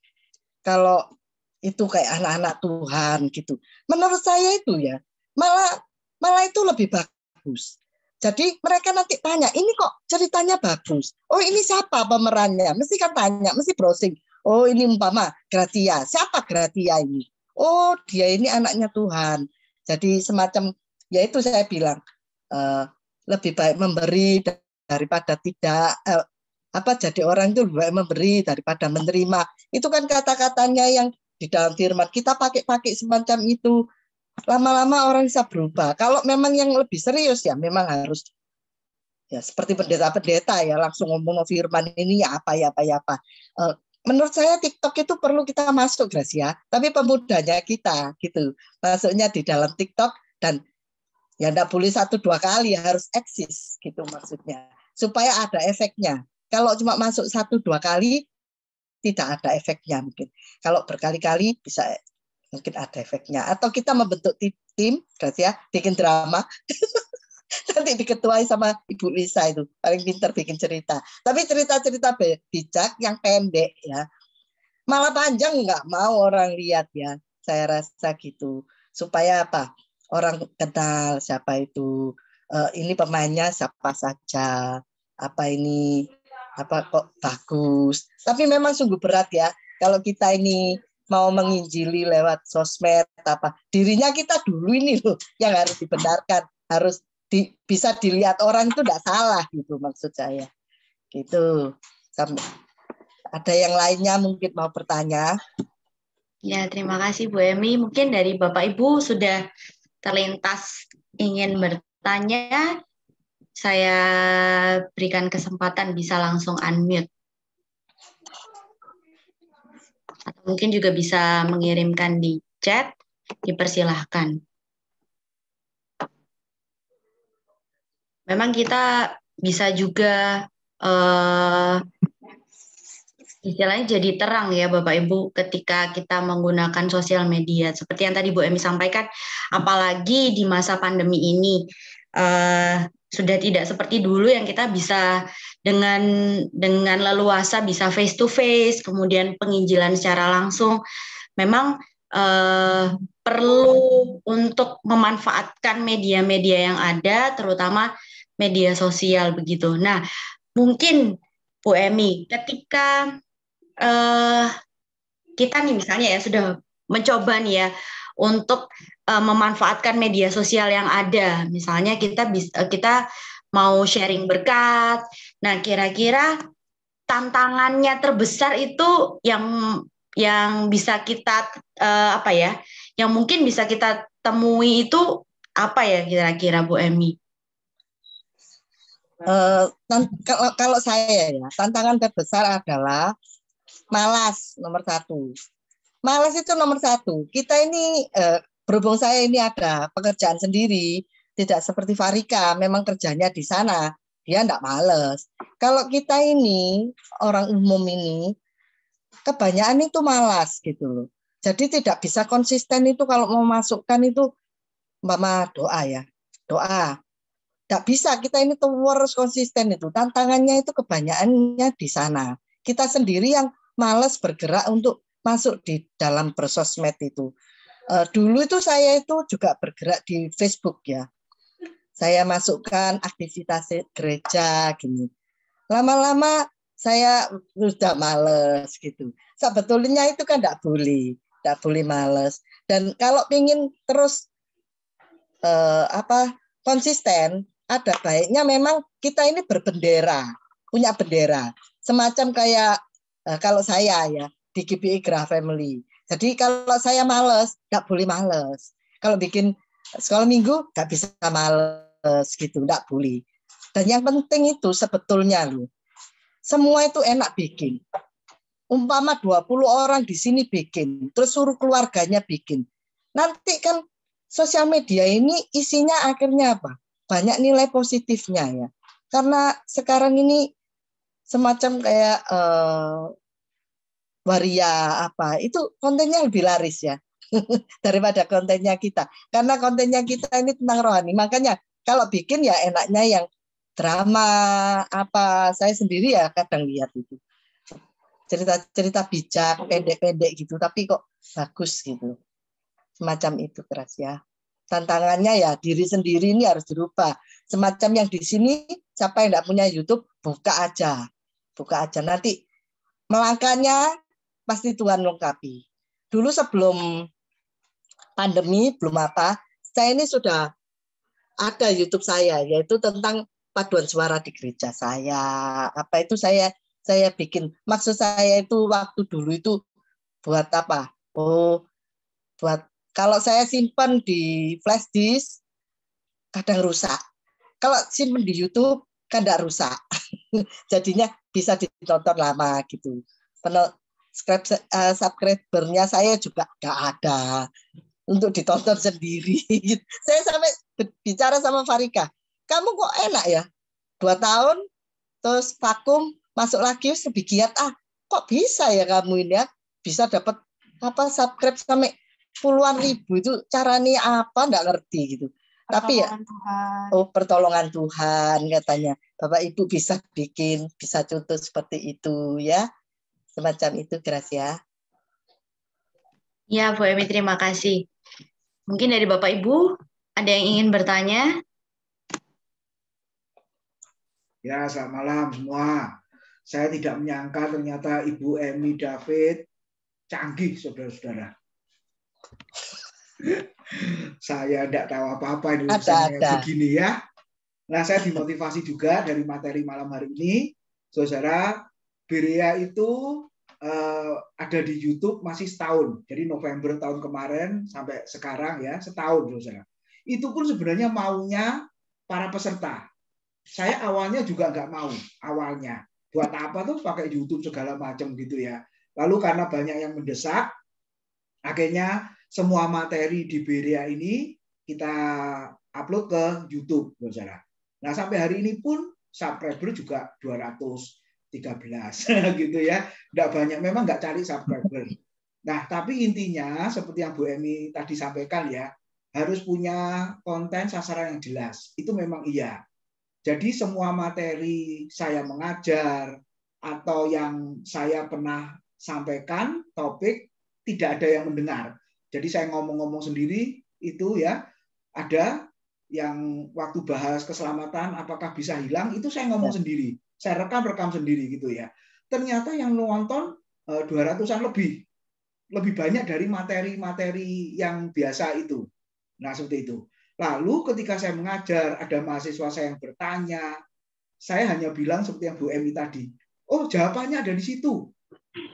itu kayak anak-anak Tuhan gitu. Menurut saya itu ya malah itu lebih bagus. Jadi mereka nanti tanya, ini kok ceritanya bagus. Oh, ini siapa pemerannya? Mesti kan tanya, mesti browsing. Oh, ini umpama Gratia. Siapa Gratia ini? Oh, dia ini anaknya Tuhan. Jadi semacam, ya itu saya bilang, lebih baik memberi daripada tidak. Jadi orang itu lebih baik memberi daripada menerima. Itu kan kata-katanya yang di dalam firman. Kita pakai semacam itu. Lama-lama orang bisa berubah. Kalau memang yang lebih serius ya memang harus ya seperti pendeta-pendeta ya langsung ngomong firman ini ya apa. Menurut saya TikTok itu perlu kita masuk, Gracia. Tapi pemudanya kita gitu. Masuknya di dalam TikTok dan ya enggak boleh 1-2 kali, harus eksis gitu maksudnya. Supaya ada efeknya. Kalau cuma masuk 1-2 kali tidak ada efeknya mungkin. Kalau berkali-kali bisa mungkin ada efeknya. Atau kita membentuk tim, Gracia, bikin drama. Nanti diketuai sama Ibu Lisa itu. Paling pintar bikin cerita. Tapi cerita-cerita bijak yang pendek ya. Malah panjang nggak mau orang lihat ya. Saya rasa gitu. Supaya apa? Orang kenal siapa itu. Ini pemainnya siapa saja. Apa ini. Apa kok bagus. Tapi memang sungguh berat ya. Kalau kita ini mau menginjili lewat sosmed apa dirinya kita dulu ini loh yang harus dibenarkan, harus bisa dilihat orang itu tidak salah gitu maksud saya gitu. Ada yang lainnya mungkin mau bertanya? Ya, terima kasih Bu Emi. Mungkin dari Bapak Ibu sudah terlintas ingin bertanya, saya berikan kesempatan bisa langsung unmute. Atau mungkin juga bisa mengirimkan di chat, dipersilahkan. Memang kita bisa juga istilahnya jadi terang ya Bapak Ibu ketika kita menggunakan sosial media. Seperti yang tadi Bu Emi sampaikan, apalagi di masa pandemi ini sudah tidak seperti dulu yang kita bisa dengan leluasa bisa face to face, kemudian penginjilan secara langsung. Memang perlu untuk memanfaatkan media-media yang ada, terutama media sosial begitu. Nah, mungkin Bu Emi, ketika kita nih misalnya ya sudah mencoba nih ya untuk memanfaatkan media sosial yang ada, misalnya kita mau sharing berkat. Nah, kira-kira tantangannya terbesar itu yang bisa kita yang mungkin bisa kita temui itu apa ya kira-kira Bu Emi? Kalau saya ya tantangan terbesar adalah malas nomor 1. Malas itu nomor 1. Kita ini berhubung saya ini ada pekerjaan sendiri, tidak seperti Farika, memang kerjanya di sana, dia enggak malas. Kalau kita ini orang umum ini kebanyakan itu malas gitu loh. Jadi tidak bisa konsisten itu kalau mau masukkan itu mama doa ya, doa. Enggak bisa kita ini terus konsisten itu. Tantangannya itu kebanyakannya di sana. Kita sendiri yang malas bergerak untuk masuk di dalam bersosmed itu. Dulu itu saya itu juga bergerak di Facebook ya. Saya masukkan aktivitas gereja gini. Lama-lama saya sudah males gitu. Sebetulnya itu kan tidak boleh males. Dan kalau ingin terus konsisten, ada baiknya memang kita ini berbendera, punya bendera. Semacam kayak kalau saya ya di GBI Grah Family. Jadi kalau saya males, nggak boleh males. Kalau bikin sekolah minggu, nggak bisa males gitu, nggak boleh. Dan yang penting itu sebetulnya loh, semua itu enak bikin. Umpama 20 orang di sini bikin, terus suruh keluarganya bikin. Nanti kan sosial media ini isinya akhirnya apa? Banyak nilai positifnya ya. Karena sekarang ini semacam kayak waria apa itu kontennya lebih laris ya daripada kontennya kita, karena kontennya kita ini tentang rohani. Makanya kalau bikin ya enaknya yang drama apa, saya sendiri ya kadang lihat itu cerita-cerita bijak pendek-pendek gitu tapi kok bagus gitu, semacam itu keras ya. Tantangannya ya diri sendiri ini harus dirubah, semacam yang di sini siapa yang tidak punya YouTube buka aja nanti melangkahnya pasti Tuhan lengkapi. Dulu sebelum pandemi belum apa, saya ini sudah ada YouTube saya, yaitu tentang paduan suara di gereja saya. Apa itu saya bikin. Maksud saya itu waktu dulu itu buat apa? Oh, kalau saya simpan di flash disk kadang rusak. Kalau simpan di YouTube kan tidak rusak. Jadinya bisa ditonton lama gitu. Subscribernya saya juga nggak ada untuk ditonton sendiri. Saya sampai bicara sama Farika, kamu kok enak ya, 2 tahun terus vakum, masuk lagi lebih giat. Kok bisa ya kamu ini ya, bisa dapat subscribe sampai puluhan ribu, itu caranya apa nggak ngerti gitu. Tapi ya Tuhan. Pertolongan Tuhan katanya. Bapak Ibu bisa bikin, bisa contoh seperti itu ya. Semacam itu, Gracia. Ya, Bu Emi, terima kasih. Mungkin dari Bapak Ibu ada yang ingin bertanya? Ya, selamat malam semua. Saya tidak menyangka ternyata Ibu Emi David canggih, saudara-saudara. Saya tidak tahu apa-apa ini urusannya begini ya. Nah, saya dimotivasi juga dari materi malam hari ini. Saudara, Berea itu ada di YouTube masih setahun. Jadi November tahun kemarin sampai sekarang ya, setahun, saudara. Itu pun sebenarnya maunya para peserta. Saya awalnya juga nggak mau, awalnya. Buat apa tuh pakai YouTube segala macam gitu ya. Lalu karena banyak yang mendesak, akhirnya semua materi di Berea ini kita upload ke YouTube, saudara. Nah, sampai hari ini pun subscriber juga 213 gitu ya. Nggak banyak, memang nggak cari subscriber. Nah, tapi intinya seperti yang Bu Emi tadi sampaikan ya, harus punya konten sasaran yang jelas. Itu memang iya. Jadi semua materi saya mengajar atau yang saya pernah sampaikan, topik, tidak ada yang mendengar. Jadi saya ngomong-ngomong sendiri itu ya, ada yang waktu bahas keselamatan apakah bisa hilang, itu saya ngomong sendiri. Saya rekam sendiri gitu ya. Ternyata yang nonton 200-an lebih banyak dari materi-materi yang biasa itu. Nah, seperti itu. Lalu ketika saya mengajar, ada mahasiswa saya yang bertanya, saya hanya bilang seperti yang Bu Emi tadi, oh jawabannya ada di situ.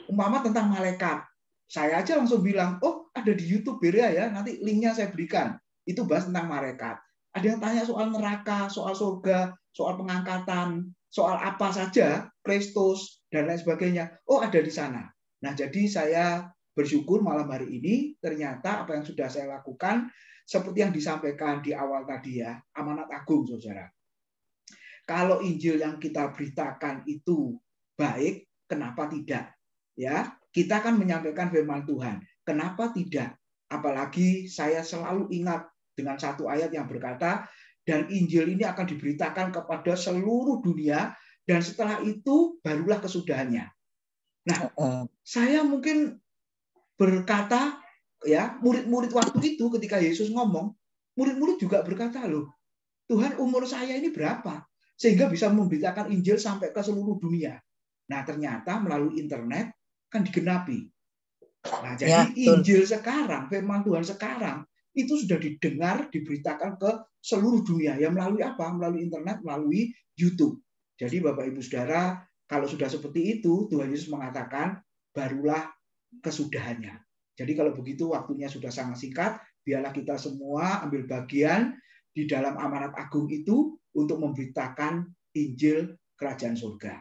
Umpama tentang malaikat. Saya aja langsung bilang, oh ada di YouTube Berea ya, nanti linknya saya berikan. Itu bahas tentang malaikat. Ada yang tanya soal neraka, soal surga, soal pengangkatan, soal apa saja, Kristus, dan lain sebagainya. Oh ada di sana. Nah jadi saya bersyukur malam hari ini, ternyata apa yang sudah saya lakukan, seperti yang disampaikan di awal tadi ya, amanat agung, saudara. Kalau Injil yang kita beritakan itu baik, kenapa tidak? Ya, kita akan menyampaikan firman Tuhan. Kenapa tidak? Apalagi saya selalu ingat dengan satu ayat yang berkata, dan Injil ini akan diberitakan kepada seluruh dunia, dan setelah itu barulah kesudahannya. Nah, saya mungkin berkata, ya murid-murid waktu itu ketika Yesus ngomong, murid-murid juga berkata, loh, Tuhan umur saya ini berapa? Sehingga bisa memberitakan Injil sampai ke seluruh dunia. Nah, ternyata melalui internet kan digenapi. Nah, jadi Injil sekarang, firman Tuhan sekarang, itu sudah didengar, diberitakan ke seluruh dunia. Ya melalui apa? Melalui internet, melalui YouTube. Jadi Bapak Ibu Saudara, kalau sudah seperti itu, Tuhan Yesus mengatakan, barulah kesudahannya. Jadi kalau begitu waktunya sudah sangat singkat, biarlah kita semua ambil bagian di dalam amanat agung itu untuk memberitakan Injil Kerajaan Surga.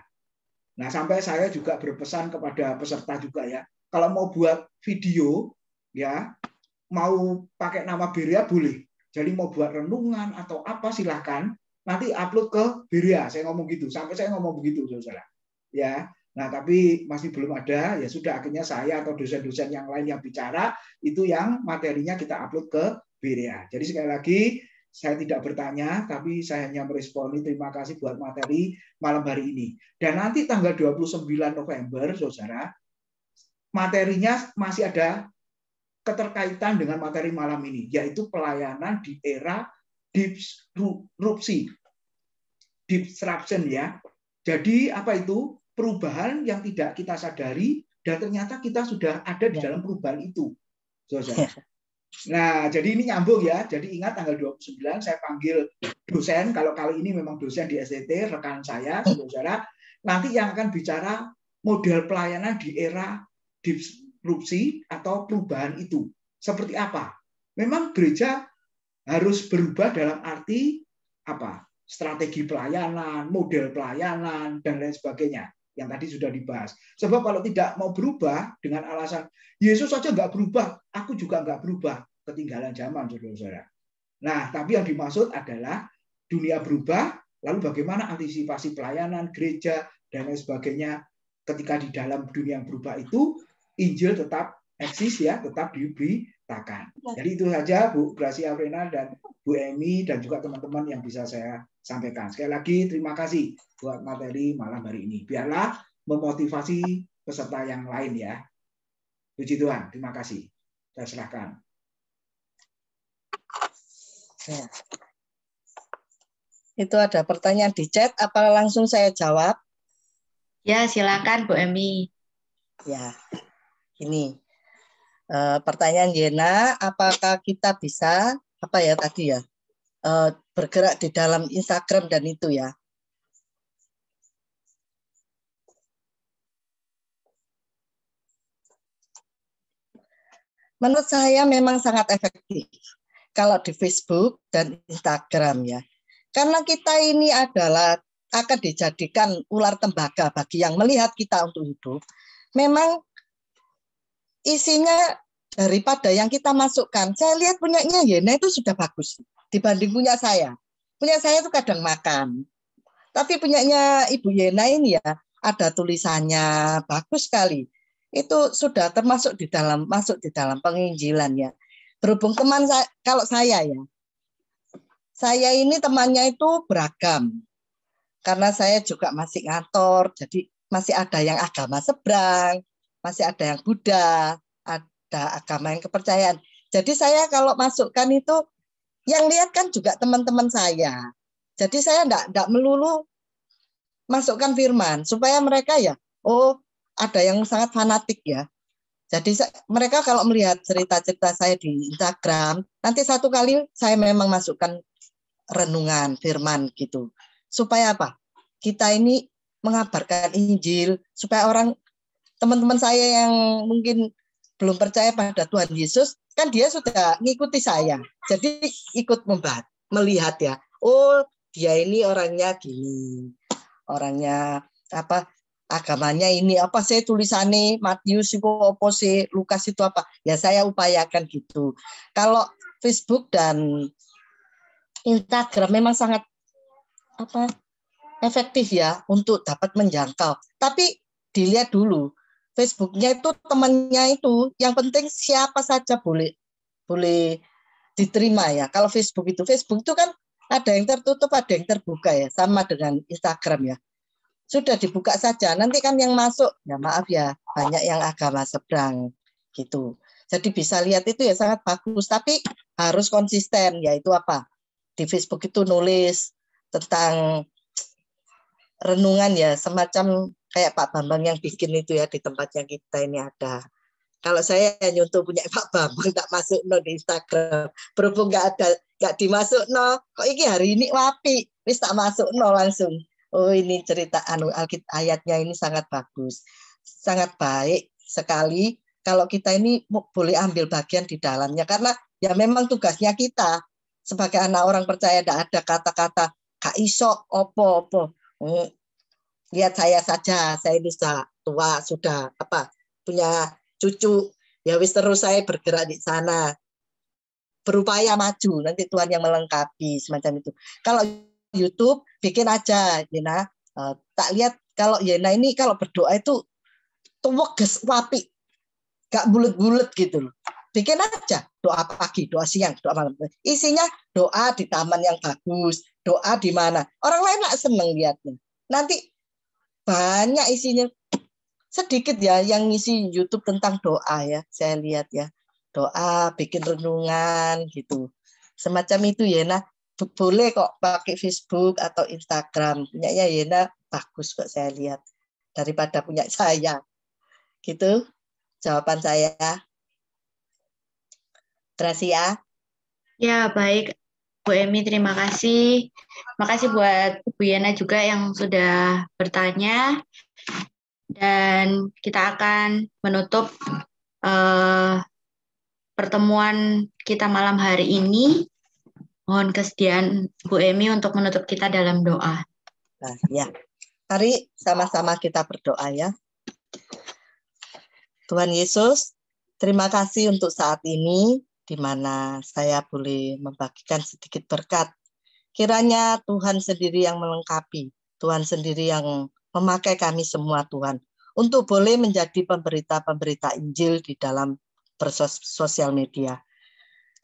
Nah, sampai saya juga berpesan kepada peserta juga ya, kalau mau buat video, ya mau pakai nama Berea boleh. Jadi mau buat renungan atau apa silahkan, nanti upload ke Berea. Saya ngomong gitu, sampai saya ngomong begitu, saudara. Ya, nah tapi masih belum ada, ya sudah akhirnya saya atau dosen-dosen yang lain yang bicara, itu yang materinya kita upload ke Berea. Jadi sekali lagi, saya tidak bertanya, tapi saya hanya meresponi terima kasih buat materi malam hari ini. Dan nanti tanggal 29 November, saudara, materinya masih ada keterkaitan dengan materi malam ini, yaitu pelayanan di era disruption ya. Jadi apa itu? Perubahan yang tidak kita sadari, dan ternyata kita sudah ada di dalam perubahan itu, saudara. Nah, jadi ini nyambung ya. Jadi ingat tanggal 29 saya panggil dosen, kalau kali ini memang dosen di STT, rekan saya, saudara, nanti yang akan bicara model pelayanan di era disrupsi atau perubahan itu. Seperti apa? Memang gereja harus berubah dalam arti apa? Strategi pelayanan, model pelayanan, dan lain sebagainya. Yang tadi sudah dibahas. Sebab kalau tidak mau berubah dengan alasan Yesus saja nggak berubah, aku juga nggak berubah, ketinggalan zaman, saudara-saudara. Nah, tapi yang dimaksud adalah dunia berubah, lalu bagaimana antisipasi pelayanan, gereja, dan lain sebagainya ketika di dalam dunia yang berubah itu, Injil tetap eksis ya, tetap diberitakan. Jadi itu saja Bu Gracia Frena dan Bu Emi dan juga teman-teman yang bisa saya sampaikan. Sekali lagi terima kasih buat materi malam hari ini. Biarlah memotivasi peserta yang lain ya. Puji Tuhan, terima kasih. Saya serahkan. Ya. Itu ada pertanyaan di chat, apa langsung saya jawab? Ya, silakan Bu Emi. Ya, ini pertanyaan Yena, apakah kita bisa apa ya tadi ya bergerak di dalam Instagram dan itu ya? Menurut saya memang sangat efektif kalau di Facebook dan Instagram ya. Karena kita ini adalah akan dijadikan ular tembaga bagi yang melihat kita untuk hidup. Memang isinya daripada yang kita masukkan. Saya lihat punyanya Yena itu sudah bagus dibanding punya saya. Punya saya itu kadang makan. Tapi punyanya Ibu Yena ini ya ada tulisannya bagus sekali. Itu sudah termasuk masuk di dalam penginjilan ya. Berhubung teman saya, kalau saya ya. Saya ini temannya itu beragam. Karena saya juga masih ngantor, jadi masih ada yang agama seberang, masih ada yang Buddha, ada agama yang kepercayaan. Jadi saya kalau masukkan itu, yang lihat kan juga teman-teman saya. Jadi saya enggak melulu masukkan firman, supaya mereka ya, oh ada yang sangat fanatik ya. Jadi mereka kalau melihat cerita-cerita saya di Instagram, nanti satu kali saya memang masukkan renungan firman gitu. Supaya apa? Kita ini mengabarkan Injil supaya teman-teman saya yang mungkin belum percaya pada Tuhan Yesus, kan dia sudah ngikuti saya. Jadi ikut melihat ya. Oh, dia ini orangnya gini. Orangnya apa? Agamanya ini apa sih tulisannya Matius itu apa sih, Lukas itu apa? Ya saya upayakan gitu. Kalau Facebook dan Instagram memang sangat efektif ya untuk dapat menjangkau. Tapi dilihat dulu Facebooknya itu temannya itu, yang penting siapa saja boleh diterima ya. Kalau Facebook itu kan ada yang tertutup, ada yang terbuka ya, sama dengan Instagram ya. Sudah dibuka saja, nanti kan yang masuk ya maaf ya banyak yang agama seberang gitu. Jadi bisa lihat itu ya sangat bagus, tapi harus konsisten, yaitu apa? Di Facebook itu nulis tentang renungan ya, semacam kayak Pak Bambang yang bikin itu ya di tempatnya kita ini ada. Kalau saya nyuntuh punya Pak Bambang tak masuk di Instagram, berhubung nggak dimasuk kok ini hari ini wapi, wis tak masuk langsung. Oh ini cerita ayatnya ini sangat bagus, sangat baik sekali kalau kita ini boleh ambil bagian di dalamnya, karena ya memang tugasnya kita sebagai anak orang percaya. Tidak ada kata-kata gak iso opo-opo. Lihat saya saja, saya ini sudah tua, sudah punya cucu, ya wis terus saya bergerak di sana, berupaya maju, nanti Tuhan yang melengkapi semacam itu. Kalau YouTube bikin aja, Yena. Tak lihat kalau Yena ini kalau berdoa itu tuweges wapi, gak bulet-bulet gitu loh. Bikin aja doa pagi, doa siang, doa malam. Isinya doa di taman yang bagus, doa di mana. Orang lain nggak seneng lihatnya. Nanti banyak isinya. Sedikit ya yang ngisi YouTube tentang doa ya, saya lihat ya. Doa, bikin renungan gitu. Semacam itu Yena. Boleh kok pakai Facebook atau Instagram. Punyanya Yena bagus kok saya lihat. Daripada punya saya. Gitu jawaban saya. Gracia. Ya, baik. Bu Emi, terima kasih. Makasih buat Bu Yana juga yang sudah bertanya. Dan kita akan menutup pertemuan kita malam hari ini. Mohon kesediaan Bu Emi untuk menutup kita dalam doa. Nah, ya. Mari sama-sama kita berdoa ya. Tuhan Yesus, terima kasih untuk saat ini di mana saya boleh membagikan sedikit berkat. Kiranya Tuhan sendiri yang melengkapi, Tuhan sendiri yang memakai kami semua Tuhan, untuk boleh menjadi pemberita-pemberita Injil di dalam sosial media.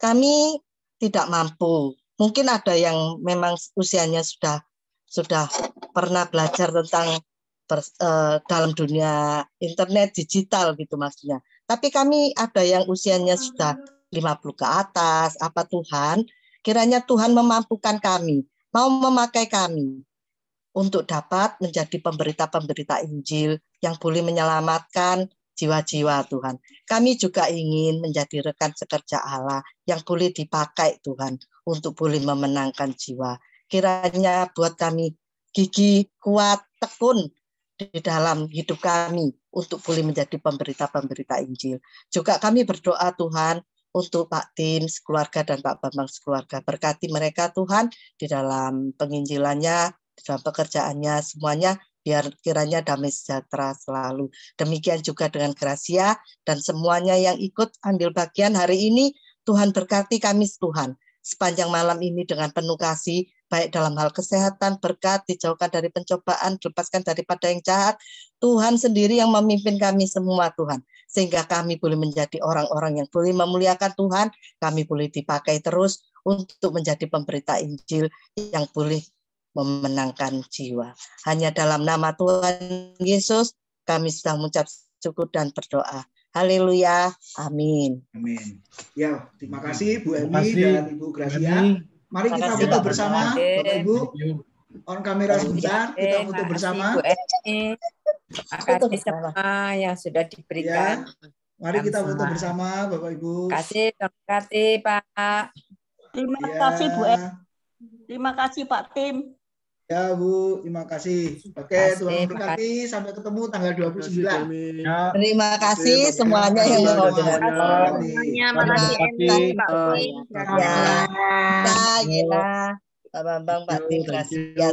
Kami tidak mampu, mungkin ada yang memang usianya sudah pernah belajar tentang dalam dunia internet digital gitu maksudnya. Tapi kami ada yang usianya sudah 50 ke atas, apa Tuhan, kiranya Tuhan memampukan kami, mau memakai kami untuk dapat menjadi pemberita-pemberita Injil yang boleh menyelamatkan jiwa-jiwa Tuhan. Kami juga ingin menjadi rekan sekerja Allah yang boleh dipakai Tuhan untuk boleh memenangkan jiwa. Kiranya buat kami gigi, kuat, tekun di dalam hidup kami untuk boleh menjadi pemberita-pemberita Injil. Juga kami berdoa Tuhan untuk Pak Tim sekeluarga dan Pak Bambang sekeluarga. Berkati mereka Tuhan di dalam penginjilannya, di dalam pekerjaannya, semuanya biar kiranya damai sejahtera selalu. Demikian juga dengan Gracia dan semuanya yang ikut ambil bagian hari ini. Tuhan berkati kami Tuhan sepanjang malam ini dengan penuh kasih, baik dalam hal kesehatan, berkat, dijauhkan dari pencobaan, dilepaskan daripada yang jahat. Tuhan sendiri yang memimpin kami semua Tuhan, sehingga kami boleh menjadi orang-orang yang boleh memuliakan Tuhan, kami boleh dipakai terus untuk menjadi pemberita Injil yang boleh memenangkan jiwa. Hanya dalam nama Tuhan Yesus kami sudah mengucap syukur dan berdoa. Haleluya. Amin. Amin. Ya, terima kasih Bu Emi dan Ibu Gracia. Mari kita foto bersama, Bapak Ibu. On kamera sebentar, kita foto bersama. Bu Emi. Terima kasih semua yang sudah diberikan. Ya, mari kita foto bersama, Bapak Ibu. Terima kasih Pak. Terima kasih Bu Emi. Terima kasih Pak Tim. Ya Bu, terima kasih. Oke, Tuhan memberkati. Sampai ketemu tanggal 29. Terima kasih semuanya yang mau dengar. Semuanya, makasih Emi, Pak Tim. Ya, Pak Bambang, Pak Tim, Gracia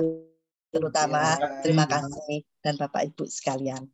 terutama. Terima kasih dan Bapak Ibu sekalian.